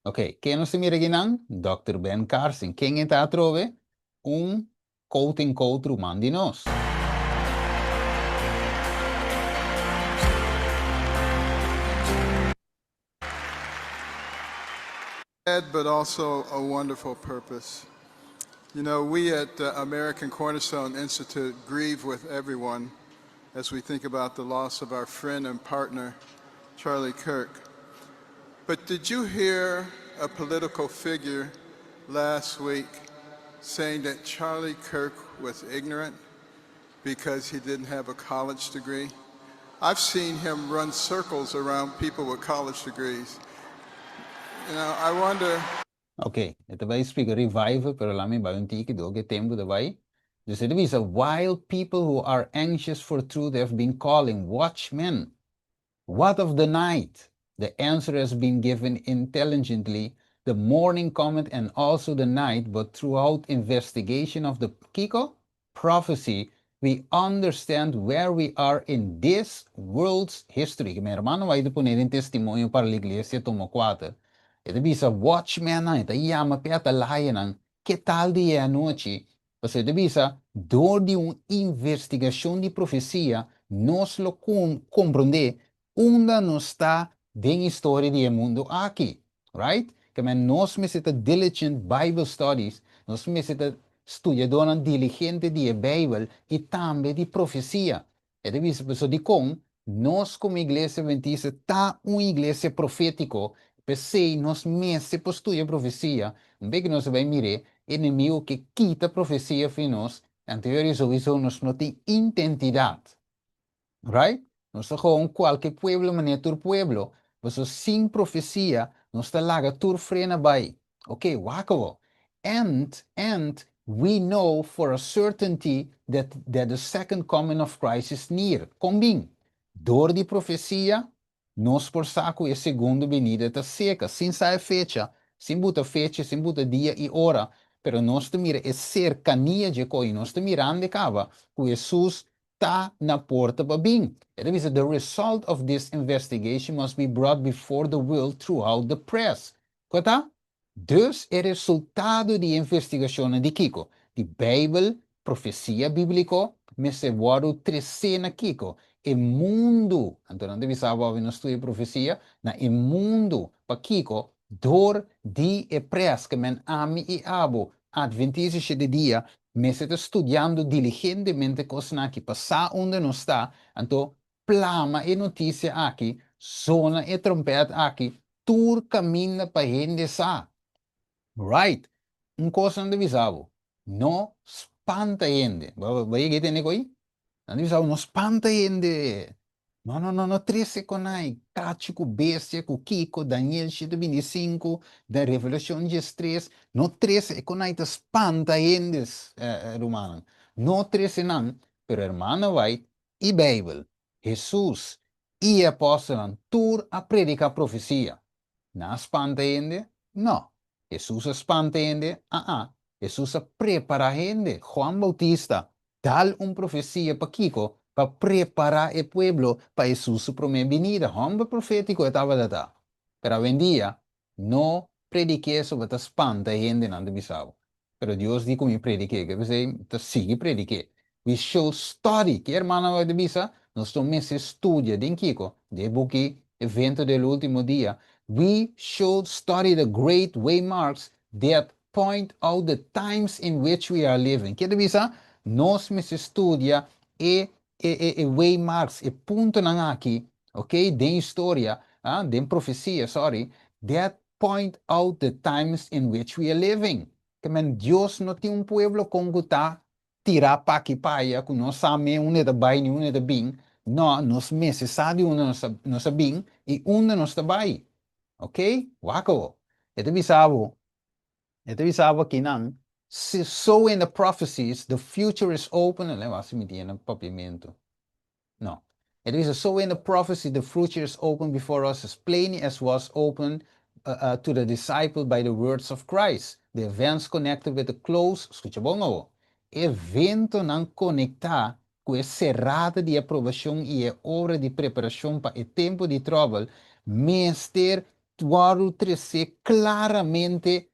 Ok, quem não se mira aqui não? Dr. Ben Carson. Quem está a trove? Quote-unquote humano de nós. But also a wonderful purpose. You know, we at American Cornerstone Institute grieve with everyone as we think about the loss of our friend and partner, Charlie Kirk. But did you hear a political figure last week saying that Charlie Kirk was ignorant because he didn't have a college degree? I've seen him run circles around people with college degrees. You know, I wonder. Ok, ito ba speak revive, pero lami ba yung tiki do, get tempo da ba? Dus it is while people who are anxious for truth have been calling watchmen. What of the night? The answer has been given intelligently, the morning comment and also the night, but throughout investigation of the Kiko prophecy, we understand where we are in this world's history. Que meu irmão vai poner em testemunho para a igreja tomo 4. Ito bisa watchman na ito yama peta layan que tal dia a noite. Porque ito bisa door de investigação de profecia nos lo compreende unda não está den história do mundo aqui, right? Que nós necessita diligent Bible studies, nós necessita estudadora diligente de Bible e também de profecia. Ito bisa pessoa de com nós como igreja adventista tá uma igreja profético. Pensei, nós meses para estudar profecia, um bem que nós vai mirar, inimigo que quita profecia para nós, anterior isso nós não tem identidade, right? Nós gewoon qualquer pueblo, mané tur pueblo, mas sem profecia, nós está lá tur frena vai, ok, wakavo, and we know for a certainty that the second coming of Christ is near, combin, door de profecia, nós por saco e segundo venida está seca, sem sair fecha, sem buta dia e hora, pero nós te mira é cercania de coi, nós te mirando cava, que Jesus está na porta para bem. It means that the result of this investigation must be brought before the world throughout the press. Quata? Dus é resultado de investigação de Kiko, de Bijbel, profecia bíblico, me se voaru trecena Kiko, e mundo, então não deve saber no estudo de profecia, na e mundo, para Kiko, dor de e pres, que men ami e abo, adventista de dia, me se está estudando diligentemente coisa aqui, passar onde não está, então, plama e notícia aqui, zona e trompete aqui, tur caminha para gente sa. Right? Coisa não deve saber. Não espanta gente. Vai que tem aí? Não deve saber, não espanta gente. Não, 13 com aí. Cático, Bestia, com Kiko, Daniel 7:25, da Revelação 3. Não 13 com aí, espanta gente, romano. Não 13 não, pero hermana vai, e Bíblia, Jesus, e apóstolo, tur a predicar profecia. Não espanta gente? Não. Jesus espanta gente? Jesus prepara gente. Juan Bautista, dá profecia para Kiko, para preparar o pueblo para Jesus primeira venida. Homem profético estava lá. Pero hoje em dia, não prediqué sobre te espanta gente não te bisao. Pero Dios dijo me prediqué, que você te sigue prediqué. We should study, que hermana vai de bisa, nós tomamos estudia, den kiko, de buki, evento del último dia. We should study the great waymarks that point out the times in which we are living. Que de bisa, nós mes estudia e waymarks, e punto nang aqui, ok, den história, den profecia, sorry, that point out the times in which we are living. Que men Dios no tem pueblo con guta tirar pa que paia, que nós sabemos onde é bem e onde é bem. Não, nós meses sabe onde nós é bem e onde nós está bem. Ok? Wako. Ito bisabo que não. So in the prophecies, the future is open. Leva assim me tinha papiamento. No. It is so in the prophecy, the future is open before us as plainly as was open to the disciple by the words of Christ. The events connected with the close, escucha bongo, evento não conectar com a serrada de aprovação e a hora de preparação para o tempo de trouble, mas ter tuaro trazer claramente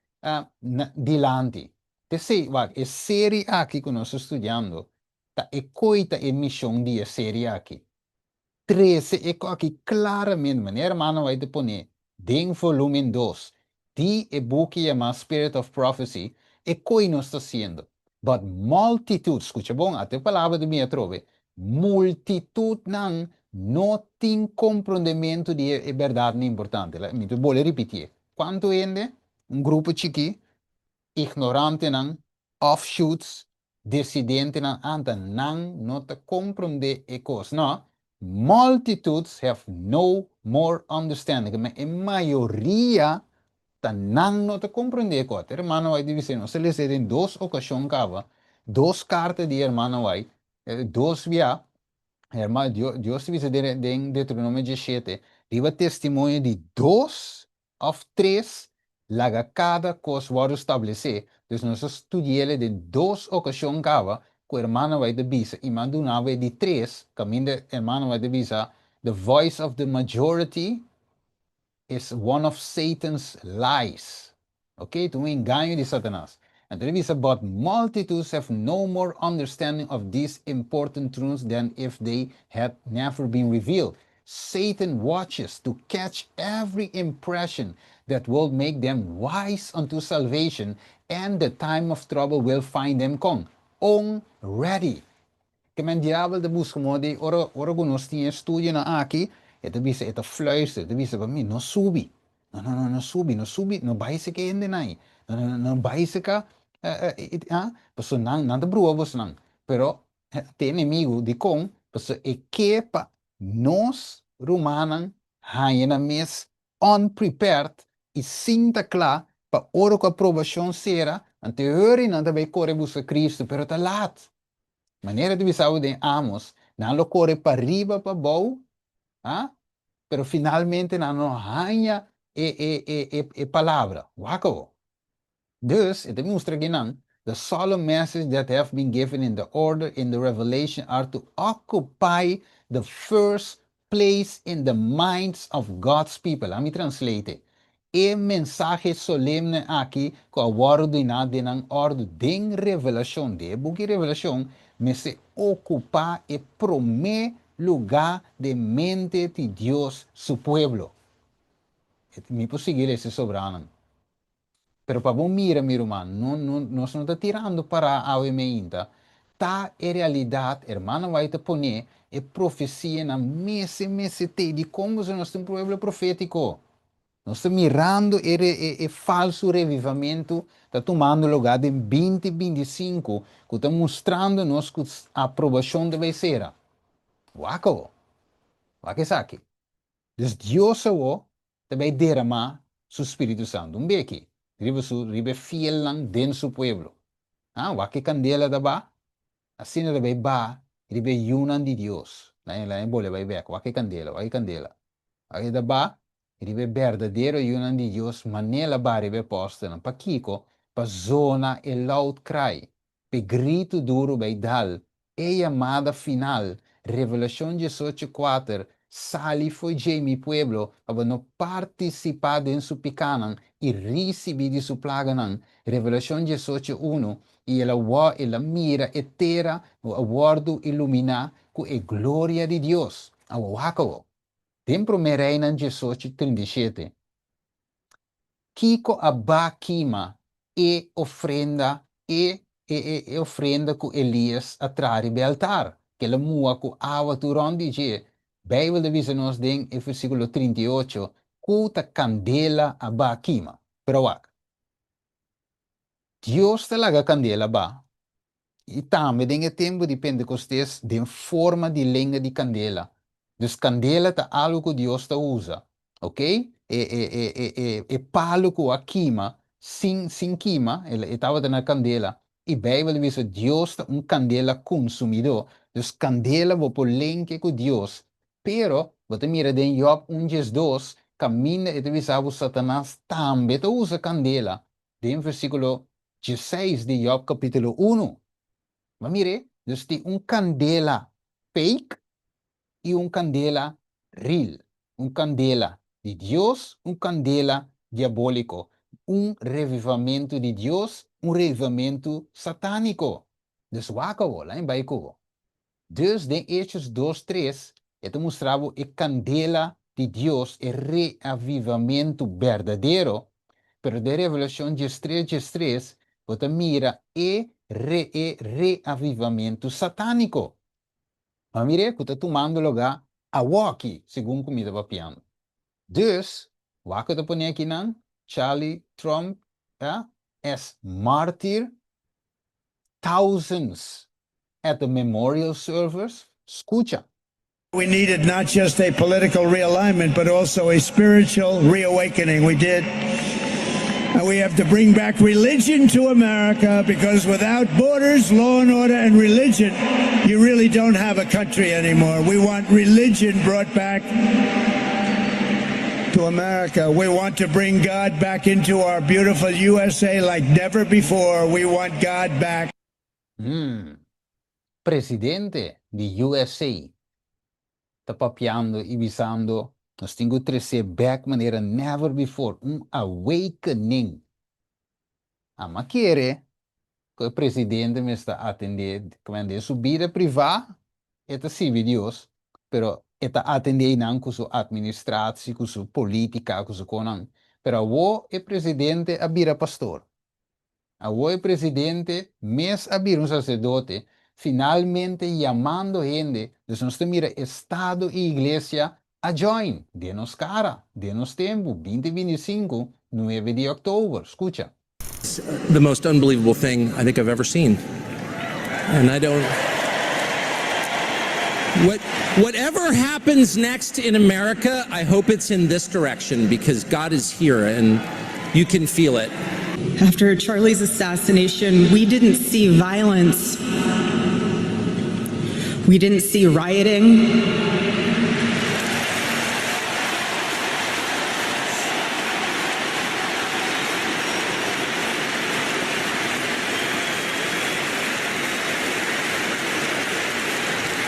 dilante. Te sei, é série aqui que nós estudando, tá, e coita a missão de a série aqui. 13 é aqui claramente, maneira mano vai te poner, em volume 2, de e book chamado Spirit of Prophecy, e coi nós está sendo. But multitude, escucha bom, até a palavra de minha trove, multitude não tem compreendimento de verdade importante. Me vou repetir. Quanto gente? Grupo chiqui, ignorante offshoots, dissidente anta não te compreende e cos, não. Multitudes have no more understanding. Mas a maioria não te compreende e cos. Hermano vai dizer, não se lhe em duas ocasiões cava, duas cartas de hermano vai, duas via, hermano, Deus te diz em Deuteronômio 17, riba testemunho de dois ou três, laga cada coisa vai estabelecer. Então, nós estudamos de duas ocasiões cava, que o hermano vai de bisa, e mandunava de três, caminho de hermano vai de bisa, the voice of the majority is one of Satan's lies. Ok? Então, engano de Satanás. And there is about multitudes have no more understanding of these important truths than if they had never been revealed. Satan watches to catch every impression that will make them wise unto salvation, and the time of trouble will find them on ready. Que men diabel de busca modi, ora conosci studio na aqui, e te bisa eta fluister, te bisa para mim, não subi. Não subi, não subi, não vai se que ainda não. Não vai se que, porque não te brua você não. Pero, te inimigo de com, porque é que pa nós, romanos, haina mes unprepared, e sinta clar, para ora com a aprovação será, anterior não te vai correr busca Cristo, pero tá lat. Maneira de visar de Amos, não lo corre para riba, para bom, pero finalmente não ganha e palavra. Wako. Dus, het demonstra que não, the solemn message that have been given in the order in the revelation are to occupy the first place in the minds of God's people. Let me translate it. E mensaje solemne aqui, que a ordenado de ordem de revelação, de book revelação, me se ocupar e promer lugar de mente de Deus, su pueblo. Me possível esse soberano. Pero para bom mira, meu irmão, nós não está tirando para a ainda. Tá em realidade, irmão, vai te poner e profecia na messe de como se nós temos um pueblo profético. Nós estamos mirando e falso revivamento, está tomando lugar de 2025, que está mostrando-nos que a aprovação deve ser. Waco. Waco sabe. Dus Deus também derramar seu Espírito Santo. Beque. Ribe fiel lang den su pueblo. Waco candela da ba. Assim também ba. Ribe yunan de Deus. Lá em bolha vai ver. Waco candela. Waco da ba. Ribe verdadeiro yunan de Deus. Manela ba ribe posta. Pa kiko. Pa zona e loud cry. Pe grito duro vai dal. E chamada final. Revelação 18:4 sali foi mi pueblo, aba no participar em su picanan e recebi de su plaganan. Revelação 18:1, e ela mira etera, o aguardo iluminar com a glória de Deus. Awakawo. Tempro me reina 18:37. Kiko abakima e ofrenda e ofrenda com Elias atrás do altar. Que la mua com água turando dice. Bijbel divisa nos den e versículo 38. Kuta candela abakima. Pero wak. Dios talaga candela ba. E também tem tempo de Pentecostes de forma de lenha de candela. Dus candela tá algo que Deus tá usa, ok? E palo que a queima, sem queima, ele estava na candela. E Bíblia diz que Deus tá candela consumidor. Dus candela vou por lenha com Deus. Pero, você mira de Job 1:2, caminha e divisava Satanás também tá usa candela. De versículo 16 de Job capítulo 1. Mas mire, dus tem candela fake e candela real. Candela de Deus, candela diabólico. Revivamento de Deus, revivamento satânico. Dus wakawo, lá em Baiko. Dus de Hechos 2:3, ele mostrava a candela de Deus, o reavivamento verdadeiro. Pero de Revelação 13:3, você mira reavivamento satânico. Mas mire, que está tomando lugar a walkie, segundo comida papiando. Dus, wat que põe aqui não? Charlie Trump as mártir, thousands at the memorial service. Escucha. We needed not just a political realignment, but also a spiritual reawakening. We did. And we have to bring back religion to America, because without borders, law and order, and religion, you really don't have a country anymore. We want religion brought back to America. We want to bring God back into our beautiful USA like never before. We want God back. Presidente di USA está papiando e visando. Nós temos que trazer back maneira never before. Awakening. Mas quer que o presidente me está atendendo, quando é sua vida privada, é sim Deus, pero está atendendo com sua administração, com sua política, com sua conan. Pero o presidente a vira pastor. O presidente mes a vira sacerdote, finalmente chamando gente, nós mira Estado e Igreja a join, denos cara, denos tempo, 2025, 9 de outubro, escucha. The most unbelievable thing I think I've ever seen. And I don't... Whatever happens next in America, I hope it's in this direction, because God is here and you can feel it. After Charlie's assassination, we didn't see violence. We didn't see rioting.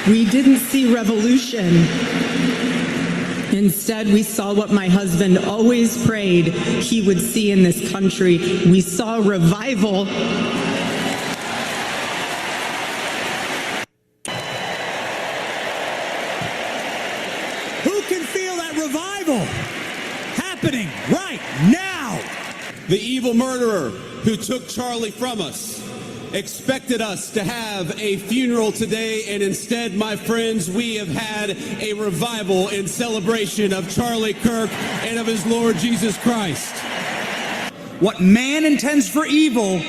We didn't see revolution. Instead, we saw what my husband always prayed he would see in this country. We saw revival. Who can feel that revival happening right now? The evil murderer who took Charlie from us expected us to have a funeral today, and instead, my friends, we have had a revival in celebration of Charlie Kirk and of his Lord Jesus Christ. What man intends for evil,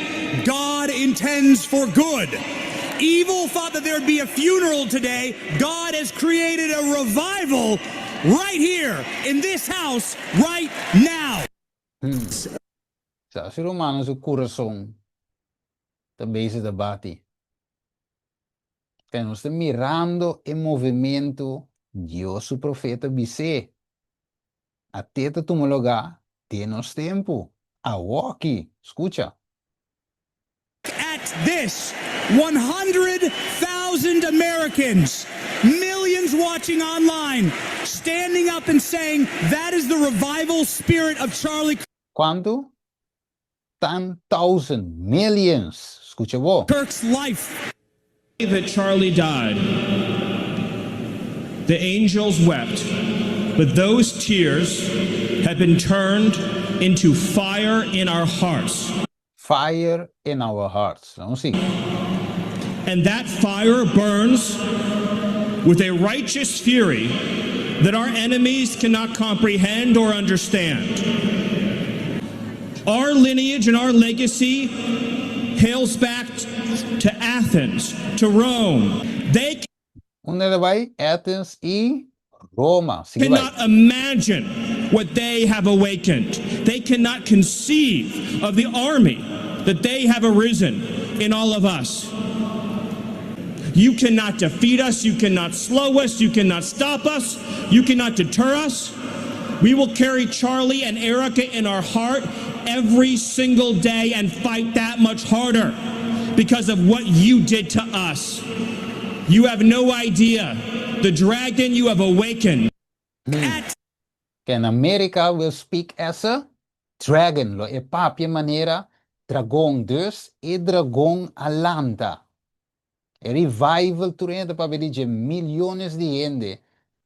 God intends for good. Evil thought that there would be a funeral today. God has created a revival right here in this house right now. Sa ser humano su coração também se debate. Que nós estamos mirando o movimento Deus o profeta Bise. Até tomar lugar de nosso tempo. A walkie, escucha. At this, 100,000 Americans, millions watching online standing up and saying that is the revival spirit of Charlie ¿Cuánto? 10,000, millions. Escucha vos. Kirk's life. That Charlie died, the angels wept, but those tears have been turned into fire in our hearts. Fire in our hearts. Vamos see. And that fire burns with a righteous fury that our enemies cannot comprehend or understand. Our lineage and our legacy hails back to Athens, to Rome. They Athens y Roma. cannot imagine what they have awakened. They cannot conceive of the army that they have arisen in all of us. You cannot defeat us. You cannot slow us. You cannot stop us. You cannot deter us. We will carry Charlie and Erica in our heart every single day and fight that much harder because of what you did to us. You have no idea the dragon you have awakened. Can America will speak as a dragon. Lo e papia manera dragão dus e dragão alanta. E revival turente para de milhões de gente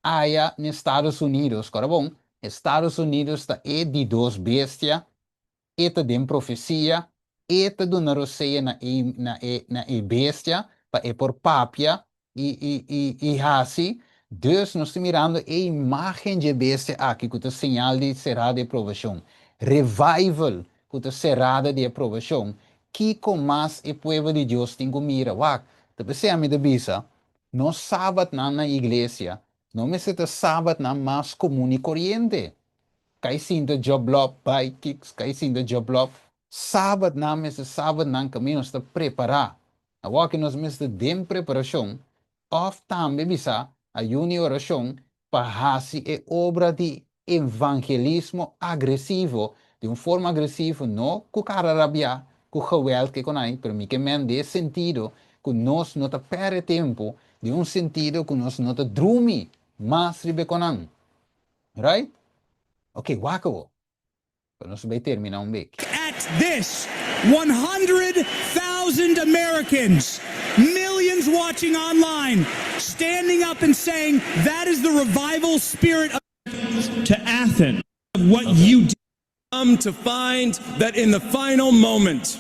aí nos Estados Unidos. Agora bom, Estados Unidos está e de dos bestias, e de profecia, e de na roceia na bestia, para e por papia e hasi. Dus nós estamos mirando a imagem de bestia aqui, que é sinal de será de aprovação. Revival, que é serada de aprovação. Que com mais o povo de Deus tem que mirar. Wak, te pensei de bisa, no sábado na igreja, não me se sábado na mais comum e corriente. Cai sim do job lob, bike kicks, cai sim do job lob. Sábado na me se sábado na caminho está preparar. A wak nós me se dem preparação, of também bisa, a oração para fazer a obra de evangelismo agressivo, de forma agressiva, não com cara rabia, com geweld que conai, para mim que men de sentido, que nós não perde tempo, de sentido que nós não drumi, mas ribe conan. Right? Ok, wako. Para nós vai terminar bit. At this, 100,000 Americans, millions watching online, standing up and saying that is the revival spirit of to Athens. What you did. To find that in the final moment,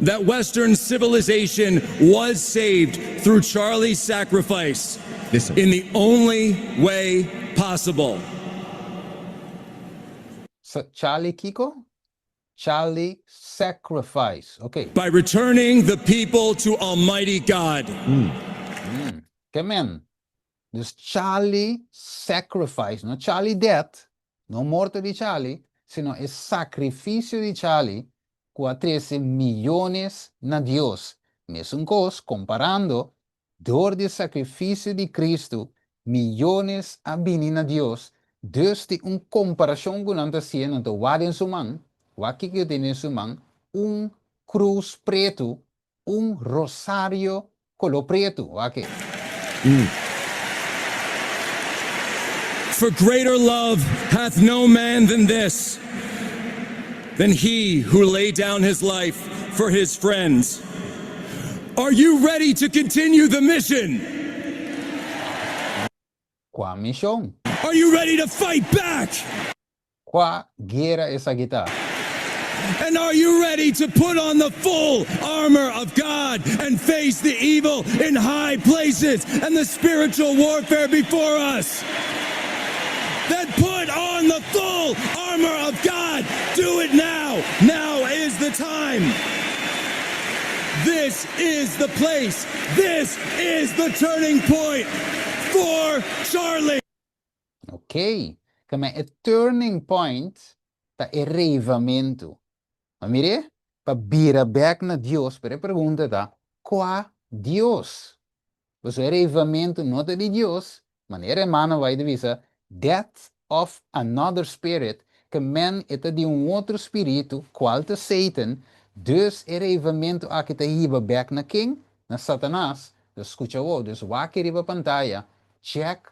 that Western civilization was saved through Charlie's sacrifice in the only way possible. So, Charlie Kiko? Charlie sacrifice. Okay. By returning the people to Almighty God. Amen. Dus Charlie sacrifice, no Charlie death, no morte di Charlie, sino el sacrificio di Charlie, 13 millones na Dios. Mesmo cos, comparando, door de sacrificio di Cristo, millones a bini na Dios, dus de comparação com anta sien, anta wad in sumang, waki que tem in sumang, cruz preto, rosario color preto, waki. For greater love hath no man than this, than he who laid down his life for his friends. Are you ready to continue the mission? Qua mission? Are you ready to fight back? Qua guerra esa guitarra? And are you ready to put on the full armor of God and face the evil in high places and the spiritual warfare before us? Then put on the full armor of God. Do it now. Now is the time. This is the place. This is the turning point for Charlie. Okay. Kama a turning point ta erevamento. Ma mire, pa bira back na Dios, pero pergunta ta, qua Dios? Pues erevamento nota de Dios, maneira mano vai divisa, death of another spirit, que men ita de outro espírito, qual te Satan, dus erevamento aqui te hiba back na king, na Satanás, escucha o, dus wakiri pa pantalla, check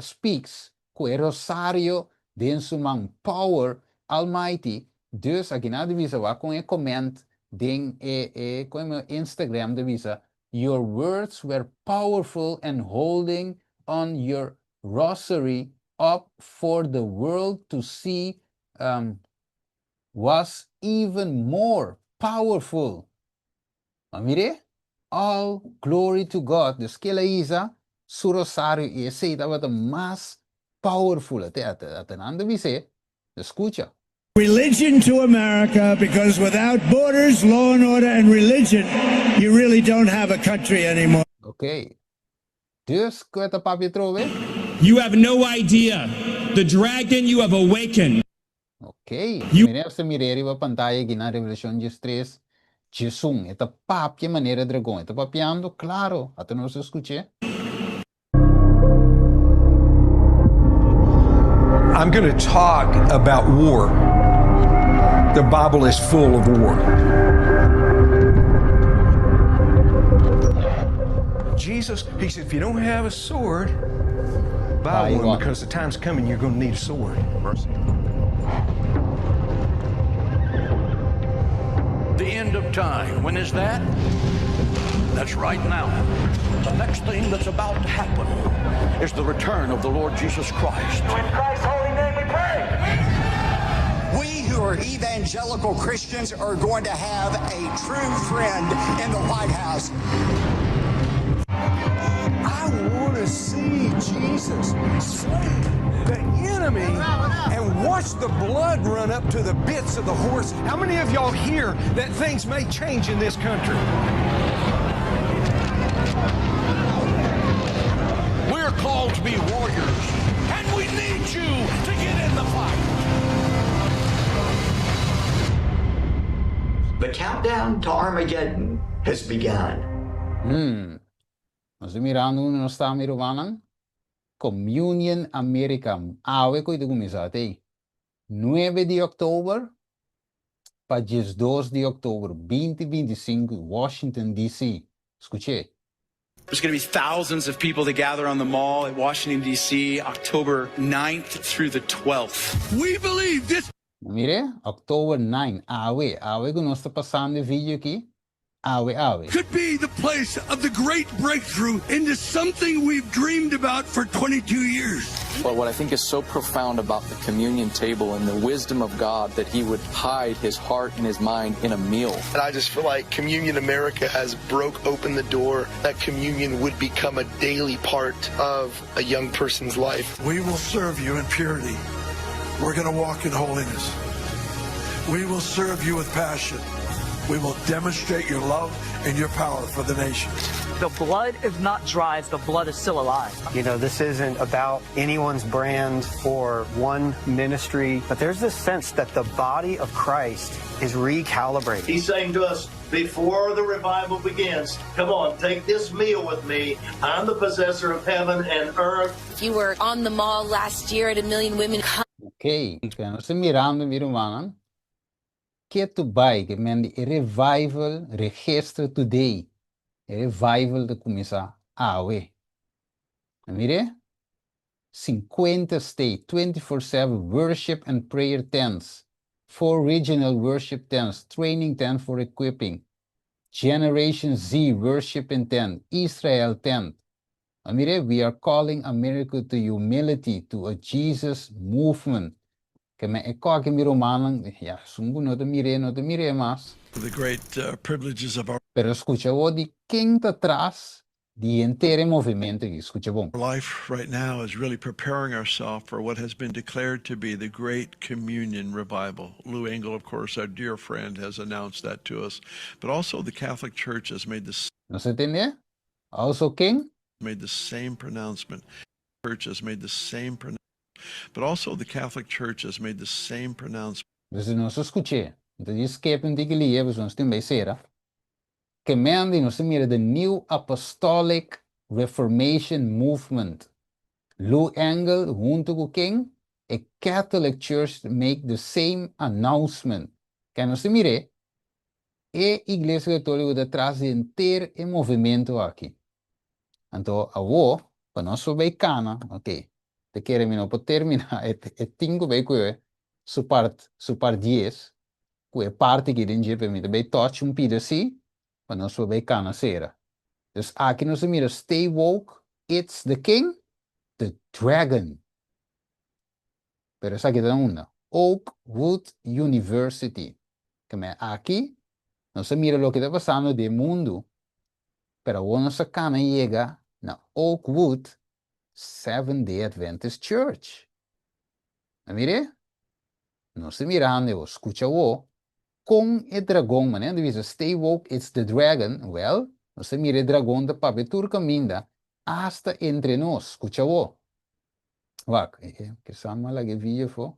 speaks, ku rosario den sumang power almighty, dus agina de visa wa kung comment den kung Instagram de visa, your words were powerful and holding on your rosary up for the world to see was even more powerful. Maar mire, all glory to God. Dus kila isa, su rosario y ese wat más powerful. At een ander wie se, escucha. Religion to America, because without borders, law and order, and religion, you really don't have a country anymore. Okay. Dus, kweta papi trove? You have no idea the dragon you have awakened. Okay. Mire, se mireri wa pantalla gina Revelation 3. Jesus, esta papia maneira dragão, esta papiando, claro, até não se escute. I'm going to talk about war. The Bible is full of war. Jesus, he said, if you don't have a sword, buy one, because the time's coming you're going to need a sword. Mercy. The end of time. When is that? That's right now. The next thing that's about to happen is the return of the Lord Jesus Christ. In Christ's holy name we pray. We who are evangelical Christians are going to have a true friend in the White House. I want to see Jesus slay the enemy and watch the blood run up to the bits of the horse. How many of y'all hear that things may change in this country? We're called to be warriors, and we need you to get in the fight. The countdown to Armageddon has begun. Nos mirando no está mirowanan. Communion America. Awe ko ito gumisate. 9 de October. Pa 2 de October 2025, Washington, D.C. Escuche. There's going to be thousands of people that gather on the mall at Washington, D.C., October 9th through the 12th. We believe this. Mire, October 9. Awe ko nos está pasando video aqui. Awe. Could be the place of the great breakthrough into something we've dreamed about for 22 years. But what I think is so profound about the communion table and the wisdom of God, that he would hide his heart and his mind in a meal. And I just feel like Communion America has broke open the door that communion would become a daily part of a young person's life. We will serve you in purity. We're going to walk in holiness. We will serve you with passion. We will demonstrate your love and your power for the nations. The blood is not dry, the blood is still alive. You know, this isn't about anyone's brand or one ministry, but there's this sense that the body of Christ is recalibrated. He's saying to us, before the revival begins, come on, take this meal with me. I'm the possessor of heaven and earth. If you were on the mall last year at A Million Women. Okay, kaya se mirando mirowanan. Que to buy, que men die revival register today. Revival de começar awe. Mire, 50 state, 24/7 worship and prayer tents, 4 regional worship tents, training tent for equipping, Generation Z worship and tent, Israel tent. Mire, we are calling America to humility, to a Jesus movement. Que me eko que mi romanan, ja, sumbu no te mire mas. For the great privileges of our Pero escucha o di quem tá atrás di intere movimento que escucha bom. life right now is really preparing ourselves for what has been declared to be the great communion revival. Lou Engle, of course, our dear friend, has announced that to us. But also the Catholic Church has made this. No se entende? Also quem? Made the same pronouncement. Church has made the same pronouncement. But also the Catholic Church has made the same pronouncement. Dus não se escuche. Então diz que é que lia, mas nós temos será. Que mende nós mira the New Apostolic Reformation Movement. Lou Engle junto com quem? A Catholic Church make the same announcement. Que nós mire E Iglesia Católica detrás de inteiro e movimento aqui. Então, para nós vai cana, ok. Te querem para terminar, e tingo bem que su parte 10, que é parte que tem para mim, bem touch pedacinho, para nós vai cana sera. Dus aqui nós mira stay woke, it's the king, the dragon. Pero essa aqui é uma. Oakwood University. Que aqui nós mira o que está passando no mundo. Pero nossa cana chega na Oakwood Seventh-day Adventist Church. Mire? Nós mirando, escucha o com o dragão, mané. Diz stay woke, it's the dragon. Well, nós mira o dragão da papetur caminda hasta entre nós. Escucha o. Wacht, que samen lage video voor.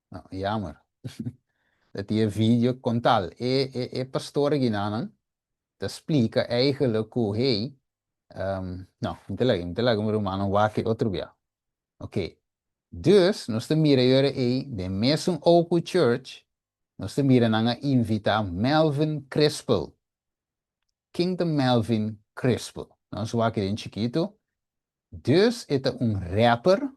Nou, jammer. Dat die video kon tal. Pastor ginanan. Dat explica eigenlijk hoe hij. Nou, te leggen we Romano waken outro dia. Oké. Dus, nós te mira de mesmo Oku Church, nós te mira nanga invita Melvin Crispel. Kingdom Melvin Crispel. Nós waken in chiquito. Dus é rapper,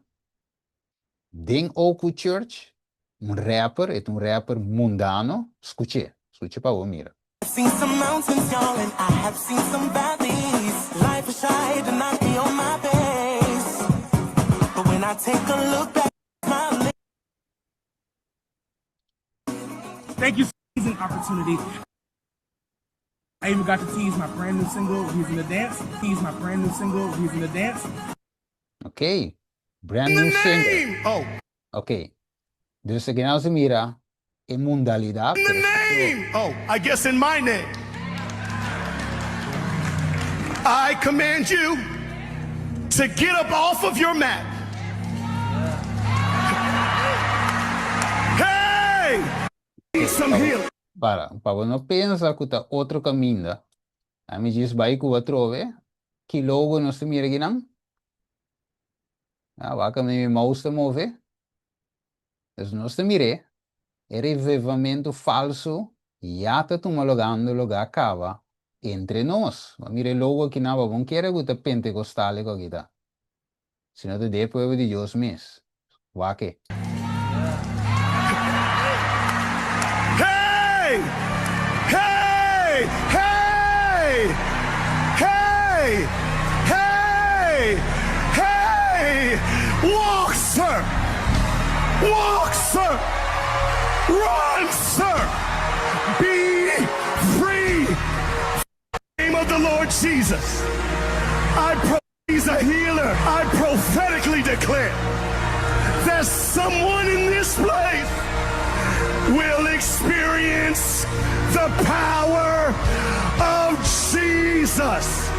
ding Oku Church, rapper, é rapper mundano. Escute para o mira. I've seen some mountains, y'all, and I have seen some valleys. Life is shy to knock me on my base. But when I take a look back at my life. Thank you for this opportunity. I even got to tease my brand new single, Using the Dance. Okay. Brand new single. Oh. Okay. Dus again, als mira, in mundalidad. In the name. Oh, I guess in my name. I command you to get up off of your mat. Hey! Need some healing. Para não pensar que tá outro caminho. A mim diz vai que o outro que logo nós te mira aqui não. Vai que me mouse te move. Dus nós te mire. É revivamento falso. Já tá tomando lugar acaba entre nós. Mire logo aqui não vamos querer que tá pentecostal aqui tá. Se não te depois de Deus mesmo. Vai que. Hey! Hey! Hey! Hey! Hey! Hey! Walk, sir! Walk, sir! Run, sir! Be free! In the name of the Lord Jesus, He's a healer. I prophetically declare there's someone in this place will experience the power of Jesus.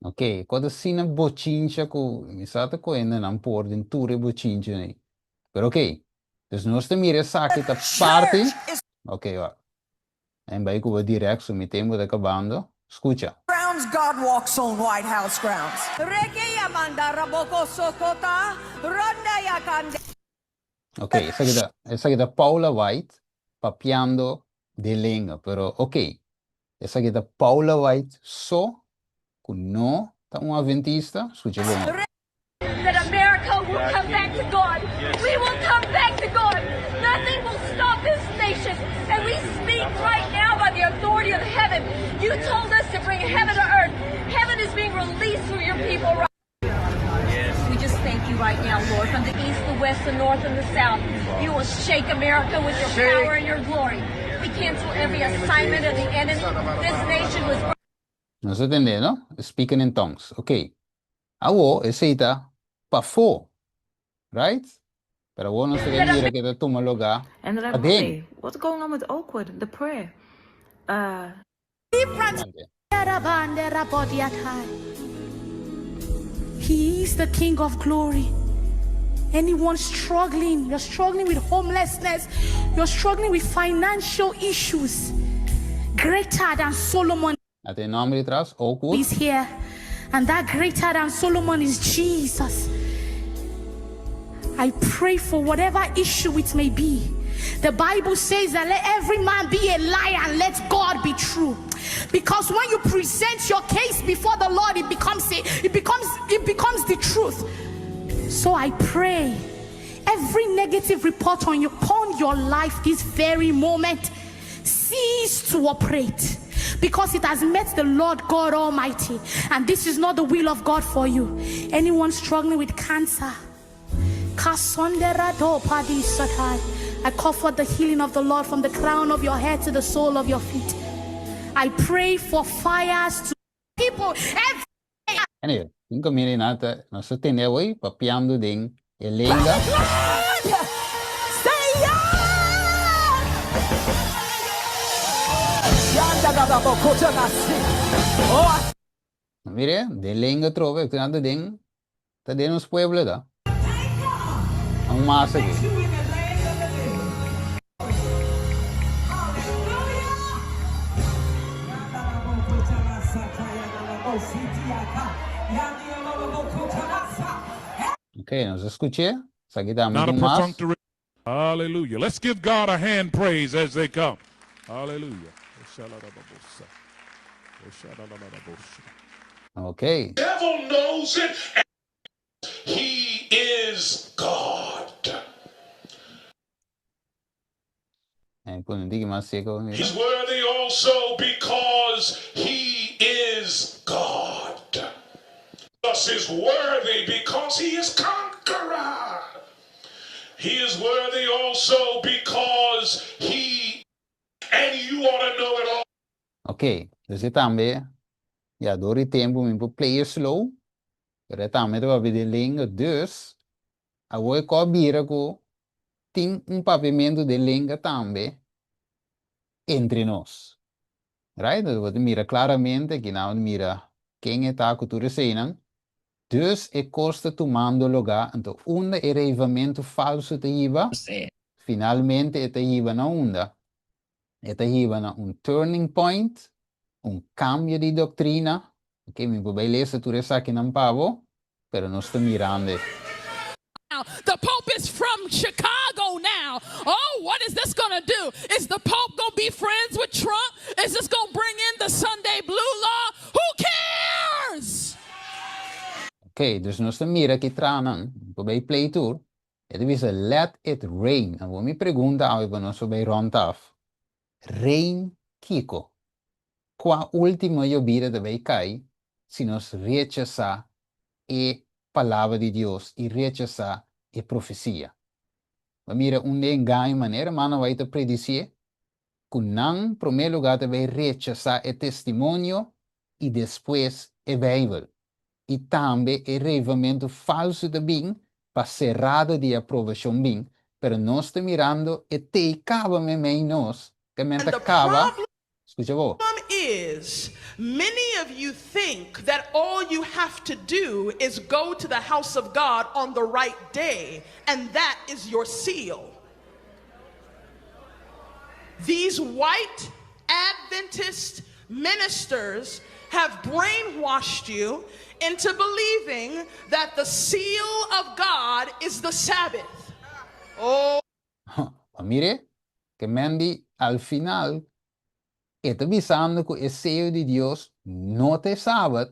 Ok, quando sina bocincha com mi sata ko ainda não por denture bocincha nei. Pero ok. Dus nós te mira saque ta parte. Ok, ó. En bij ko direct so mi tempo de acabando. Escucha. Grounds God walks on White House grounds. Ok, esa que Paula White papiando de lengua, pero ok. Esa que Paula White so no está un adventista, escucha bueno. That America will come back to God. We will come back to God. Nothing will stop this nation. And we speak right now by the authority of heaven. You told us to bring heaven to earth. Heaven is being released through your people right now. We just thank you right now, Lord, from the east, the west, the north, and the south. You will shake America with your power and your glory. We cancel every assignment of the enemy. This nation was... No se entiende, ¿no? Speaking in tongues. Ok. Awo es cita pa fo. Right? Pero bueno, se mira que te toma lugar. And then I pray, what's going on with Oakwood? The prayer. He is the King of glory. Anyone struggling, you're struggling with homelessness, you're struggling with financial issues, greater than Solomon is here. And that greater than Solomon is Jesus. I pray for whatever issue it may be, The Bible says that let every man be a liar and let God be true. Because when you present your case before the Lord, it becomes the truth. So I pray every negative report upon your life this very moment cease to operate, because it has met the Lord God Almighty, and this is not the will of God for you. Anyone struggling with cancer, I call for the healing of the Lord from the crown of your head to the sole of your feet. I pray for fires to people every. Anyway, in comuni nata, non so tende voi, papiando ding, e lenga. Mire, de lenga trove, tu nada ding, ta de nos pueblo da. Ang masa que. Okay, nos escuché. Not a perfunctory. Hallelujah. Let's give God a hand praise as they come. Hallelujah. Okay. The devil knows it. He is God. He's worthy also because he is God. Thus is worthy because he is conqueror. He is worthy also because he, and you ought to know it all. Okay, dus het também, ja, door die tempo moet play slow. Het também toch weer de linga, dus, a voi cobira ko, tem pavimento de linga também entre nós. Right? Dat wordt mira claramente, que não mira quem está com tu receinan. Dus e costa tomando lugar, então unda e reivamento falso te iba, finalmente e te iba na unda. E te iba na turning point, cambio di doutrina, ok, mi puoi leggere tu resa che non pavo, pero non sto mirando. The Pope is from Chicago now. Oh, what is this going to do? Is the Pope going to be friends with Trump? Is this going to bring in the Sunday Blue Law? Who cares? Ok, dus non sto mira che tranan, puoi play tour, e devi dire let it rain. En we mi pregunta, we non so bij rondaf. Rain Kiko. Qua ultimo io bire dove cai, si nos rechazar e palavra de Deus e rechazar e profecia. Maar mira, engaño maneira, mano vai te predizer, kunang, primeiro lugar, vai rechazar e testemunho e depois e Bíblia. E também e revelamento falso de bem, para cerrado de aprovação bem, pero nós te mirando e te acaba me nós, que mente acaba. Escucha vos. Is many of you think that all you have to do is go to the house of God on the right day, and that is your seal. These white Adventist ministers have brainwashed you into believing that the seal of God is the Sabbath. Oh. Mire, que Mandy al final está avisando que el sello de Dios no te sábado,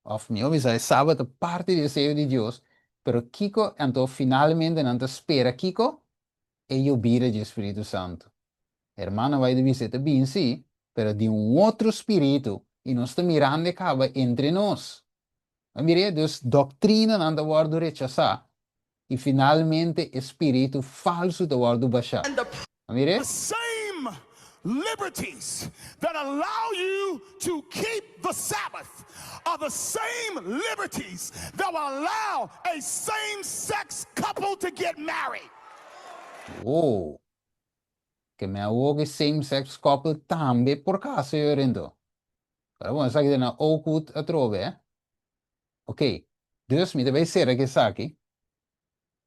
of me avisa, el sábado parte del sello de Dios, pero Kiko, entonces finalmente no te espera Kiko, e yo vira de Espíritu Santo. Hermano, vai de visita bien sí, pero de un otro espíritu, y no está mirando acaba entre nos. Mire, dus doctrina não te wordt rechazar, e finalmente espírito falso te wordt baixar. Mire? Liberties that allow you to keep the Sabbath are the same liberties that will allow a same-sex couple to get married. Oh, que me hago que same-sex couple também por caso eu rendo. Pero vamos a na ook goed a trove, hè? Oké, dus mi deve essere che sa che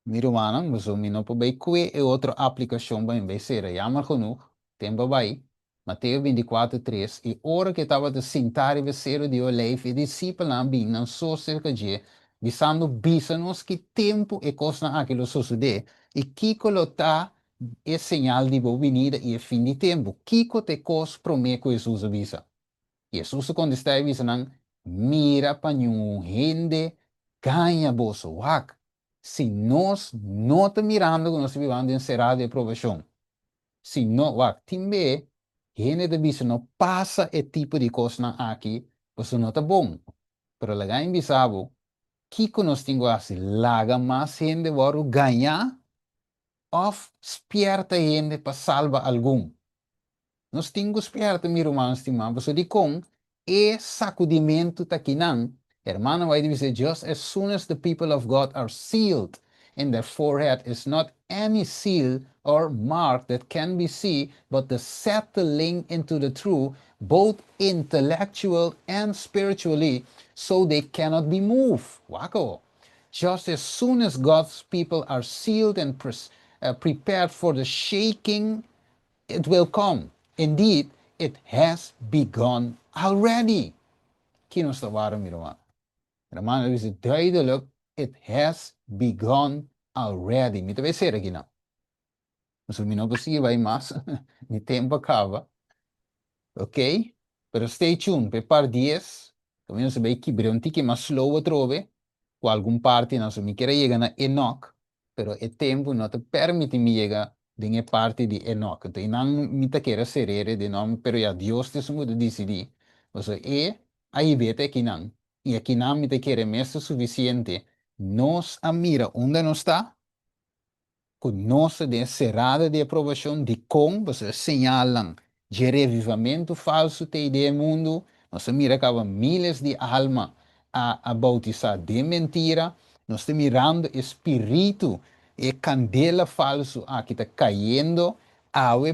mi romanen, we zullen min op bij kwe e outra aplicação bij bij sera, jammer genoeg. Tempo vai, Mateus 24:3, e ora que estava de sentar e ver de oleif e discípulos bem não só cerca de, visando bisa nos que tempo e coisa aquilo suceder, e que colota é señal de boa venida e é fim de tempo. Kiko te cos prometo Jesus avisa. Jesus quando está avisando, mira para um gente ganha bolso wak. Se nós não está mirando que nós vivamos encerrado de aprovação. Se não, wak, timbe, gente de bisa não passa esse tipo de coisa aqui, você não está bom. Pero lá em bisabo, que nós temos assim, laga mais gente vai ganhar, ou esperta gente para salvar algum. Nós temos perto, meu irmão, estimado, você de com e sacudimento taquinan. Hermano, vai dizer, just as soon as the people of God are sealed in their forehead is not any seal or mark that can be seen, but the settling into the true, both intellectual and spiritually, so they cannot be moved. Wako. Just as soon as God's people are sealed and prepared for the shaking, it will come. Indeed, it has begun already. Kino sta waarom, Miroman? Miroman, is het duidelijk, it has begun already. Mita vai ser aqui, não. Mas o não possível vai mais, de tempo acaba. Ok? Pero stay tuned, per par dias, também nós vai quebrar um tique mais slow a trove, com algum parte nós me querer chegar na Enoch, pero o tempo não te permite me chegar de parte de Enoch. Então, não me te querer ser de nome, pero já Deus te muda decidir. Mas aí vete que não. E aqui não me te querer mesmo suficiente. Nós a mira onde nós está, conosco de cerrada de aprovação de com, você señalam de revivamento falso te ideia mundo, nós mira que milhares de almas a bautizar de mentira, nós estamos mirando espírito e candela falso que está caindo,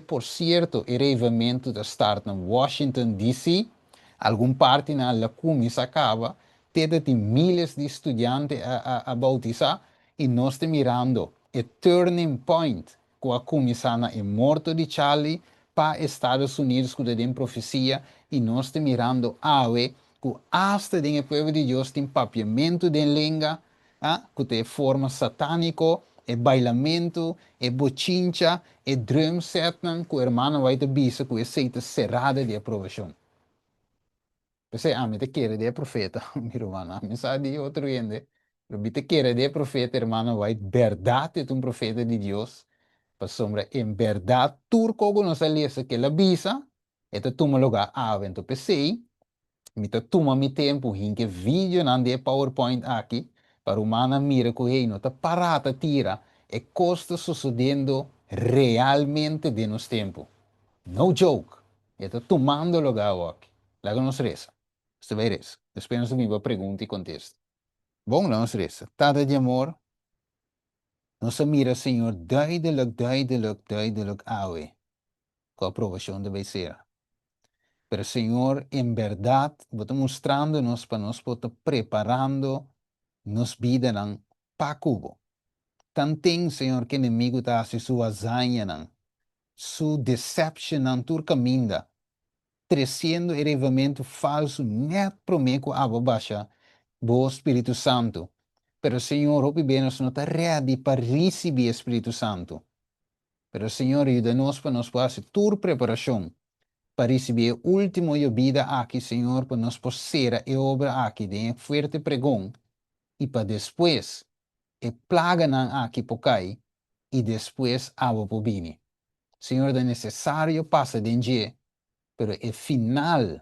por certo, o revivamento está startando em Washington, D.C., algum parte na lacuna se acaba, tem milhares de estudantes a bautizar, e nós estamos mirando a turning point com a começana é morto de Charlie para Estados Unidos com a profecia e nós estamos mirando com hasta o povo de Deus tem papiamento de língua com a forma satânico e bailamento e bochincha e drum setan com o irmão vai te bisa com a seita cerrada de aprovação. Você me te quer de profeta, meu irmão, me sabe outro ende. Me te quer de profeta, irmão, vai verdade é um profeta de Deus. Para sombra, em verdade, turco que nos aliança que la visa, e te toma lugar a evento PC, me te toma mi tempo, hinke vídeo nan de PowerPoint aqui, para humana mira que ei, não te parata tira, e costa sucedendo realmente de nos tempo. No joke. E te tomando lugar aqui. Lá que nos reza. Você vai reza. Depois nós vamos pergunta e contesta. Bom, lá nos reza. Tada de amor. Nossa mira, Senhor, duidelijk, awe. Com a aprovação de ser. Pero, Senhor, em verdade, você mostrando-nos para nós, para preparando nos vida para cubo. Tanto, Senhor, que o inimigo está a sua azanha, sua decepção, tur caminho, crescendo elevamento falso, net promeco a baixa, bo Espírito Santo. Pero, Senhor, hope bem, nós não está ready para receber o Espírito Santo. Pero, Senhor, ajuda-nos para nós fazer tua preparação para receber o último vida aqui, Senhor, para nós poder e obra aqui de forte pregão e para depois e plaga não aqui pocai e depois abo pobini. Senhor, é necessário passa de dia, pero o final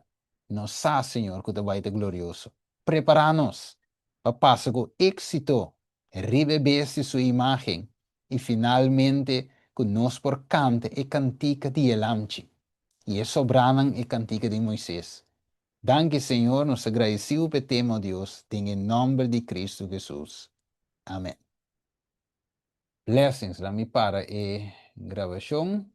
nos sa, Senhor, que vai ser glorioso. Prepara-nos para passar com êxito, rebeber sua imagem e finalmente que nós por cante e cantica de Elamchi e sobranan e cantica de Moisés. Danke, Senhor, nos agradecemos pelo tema, Deus, em nome de Cristo Jesus. Amém. Blessings, lá me para a gravação.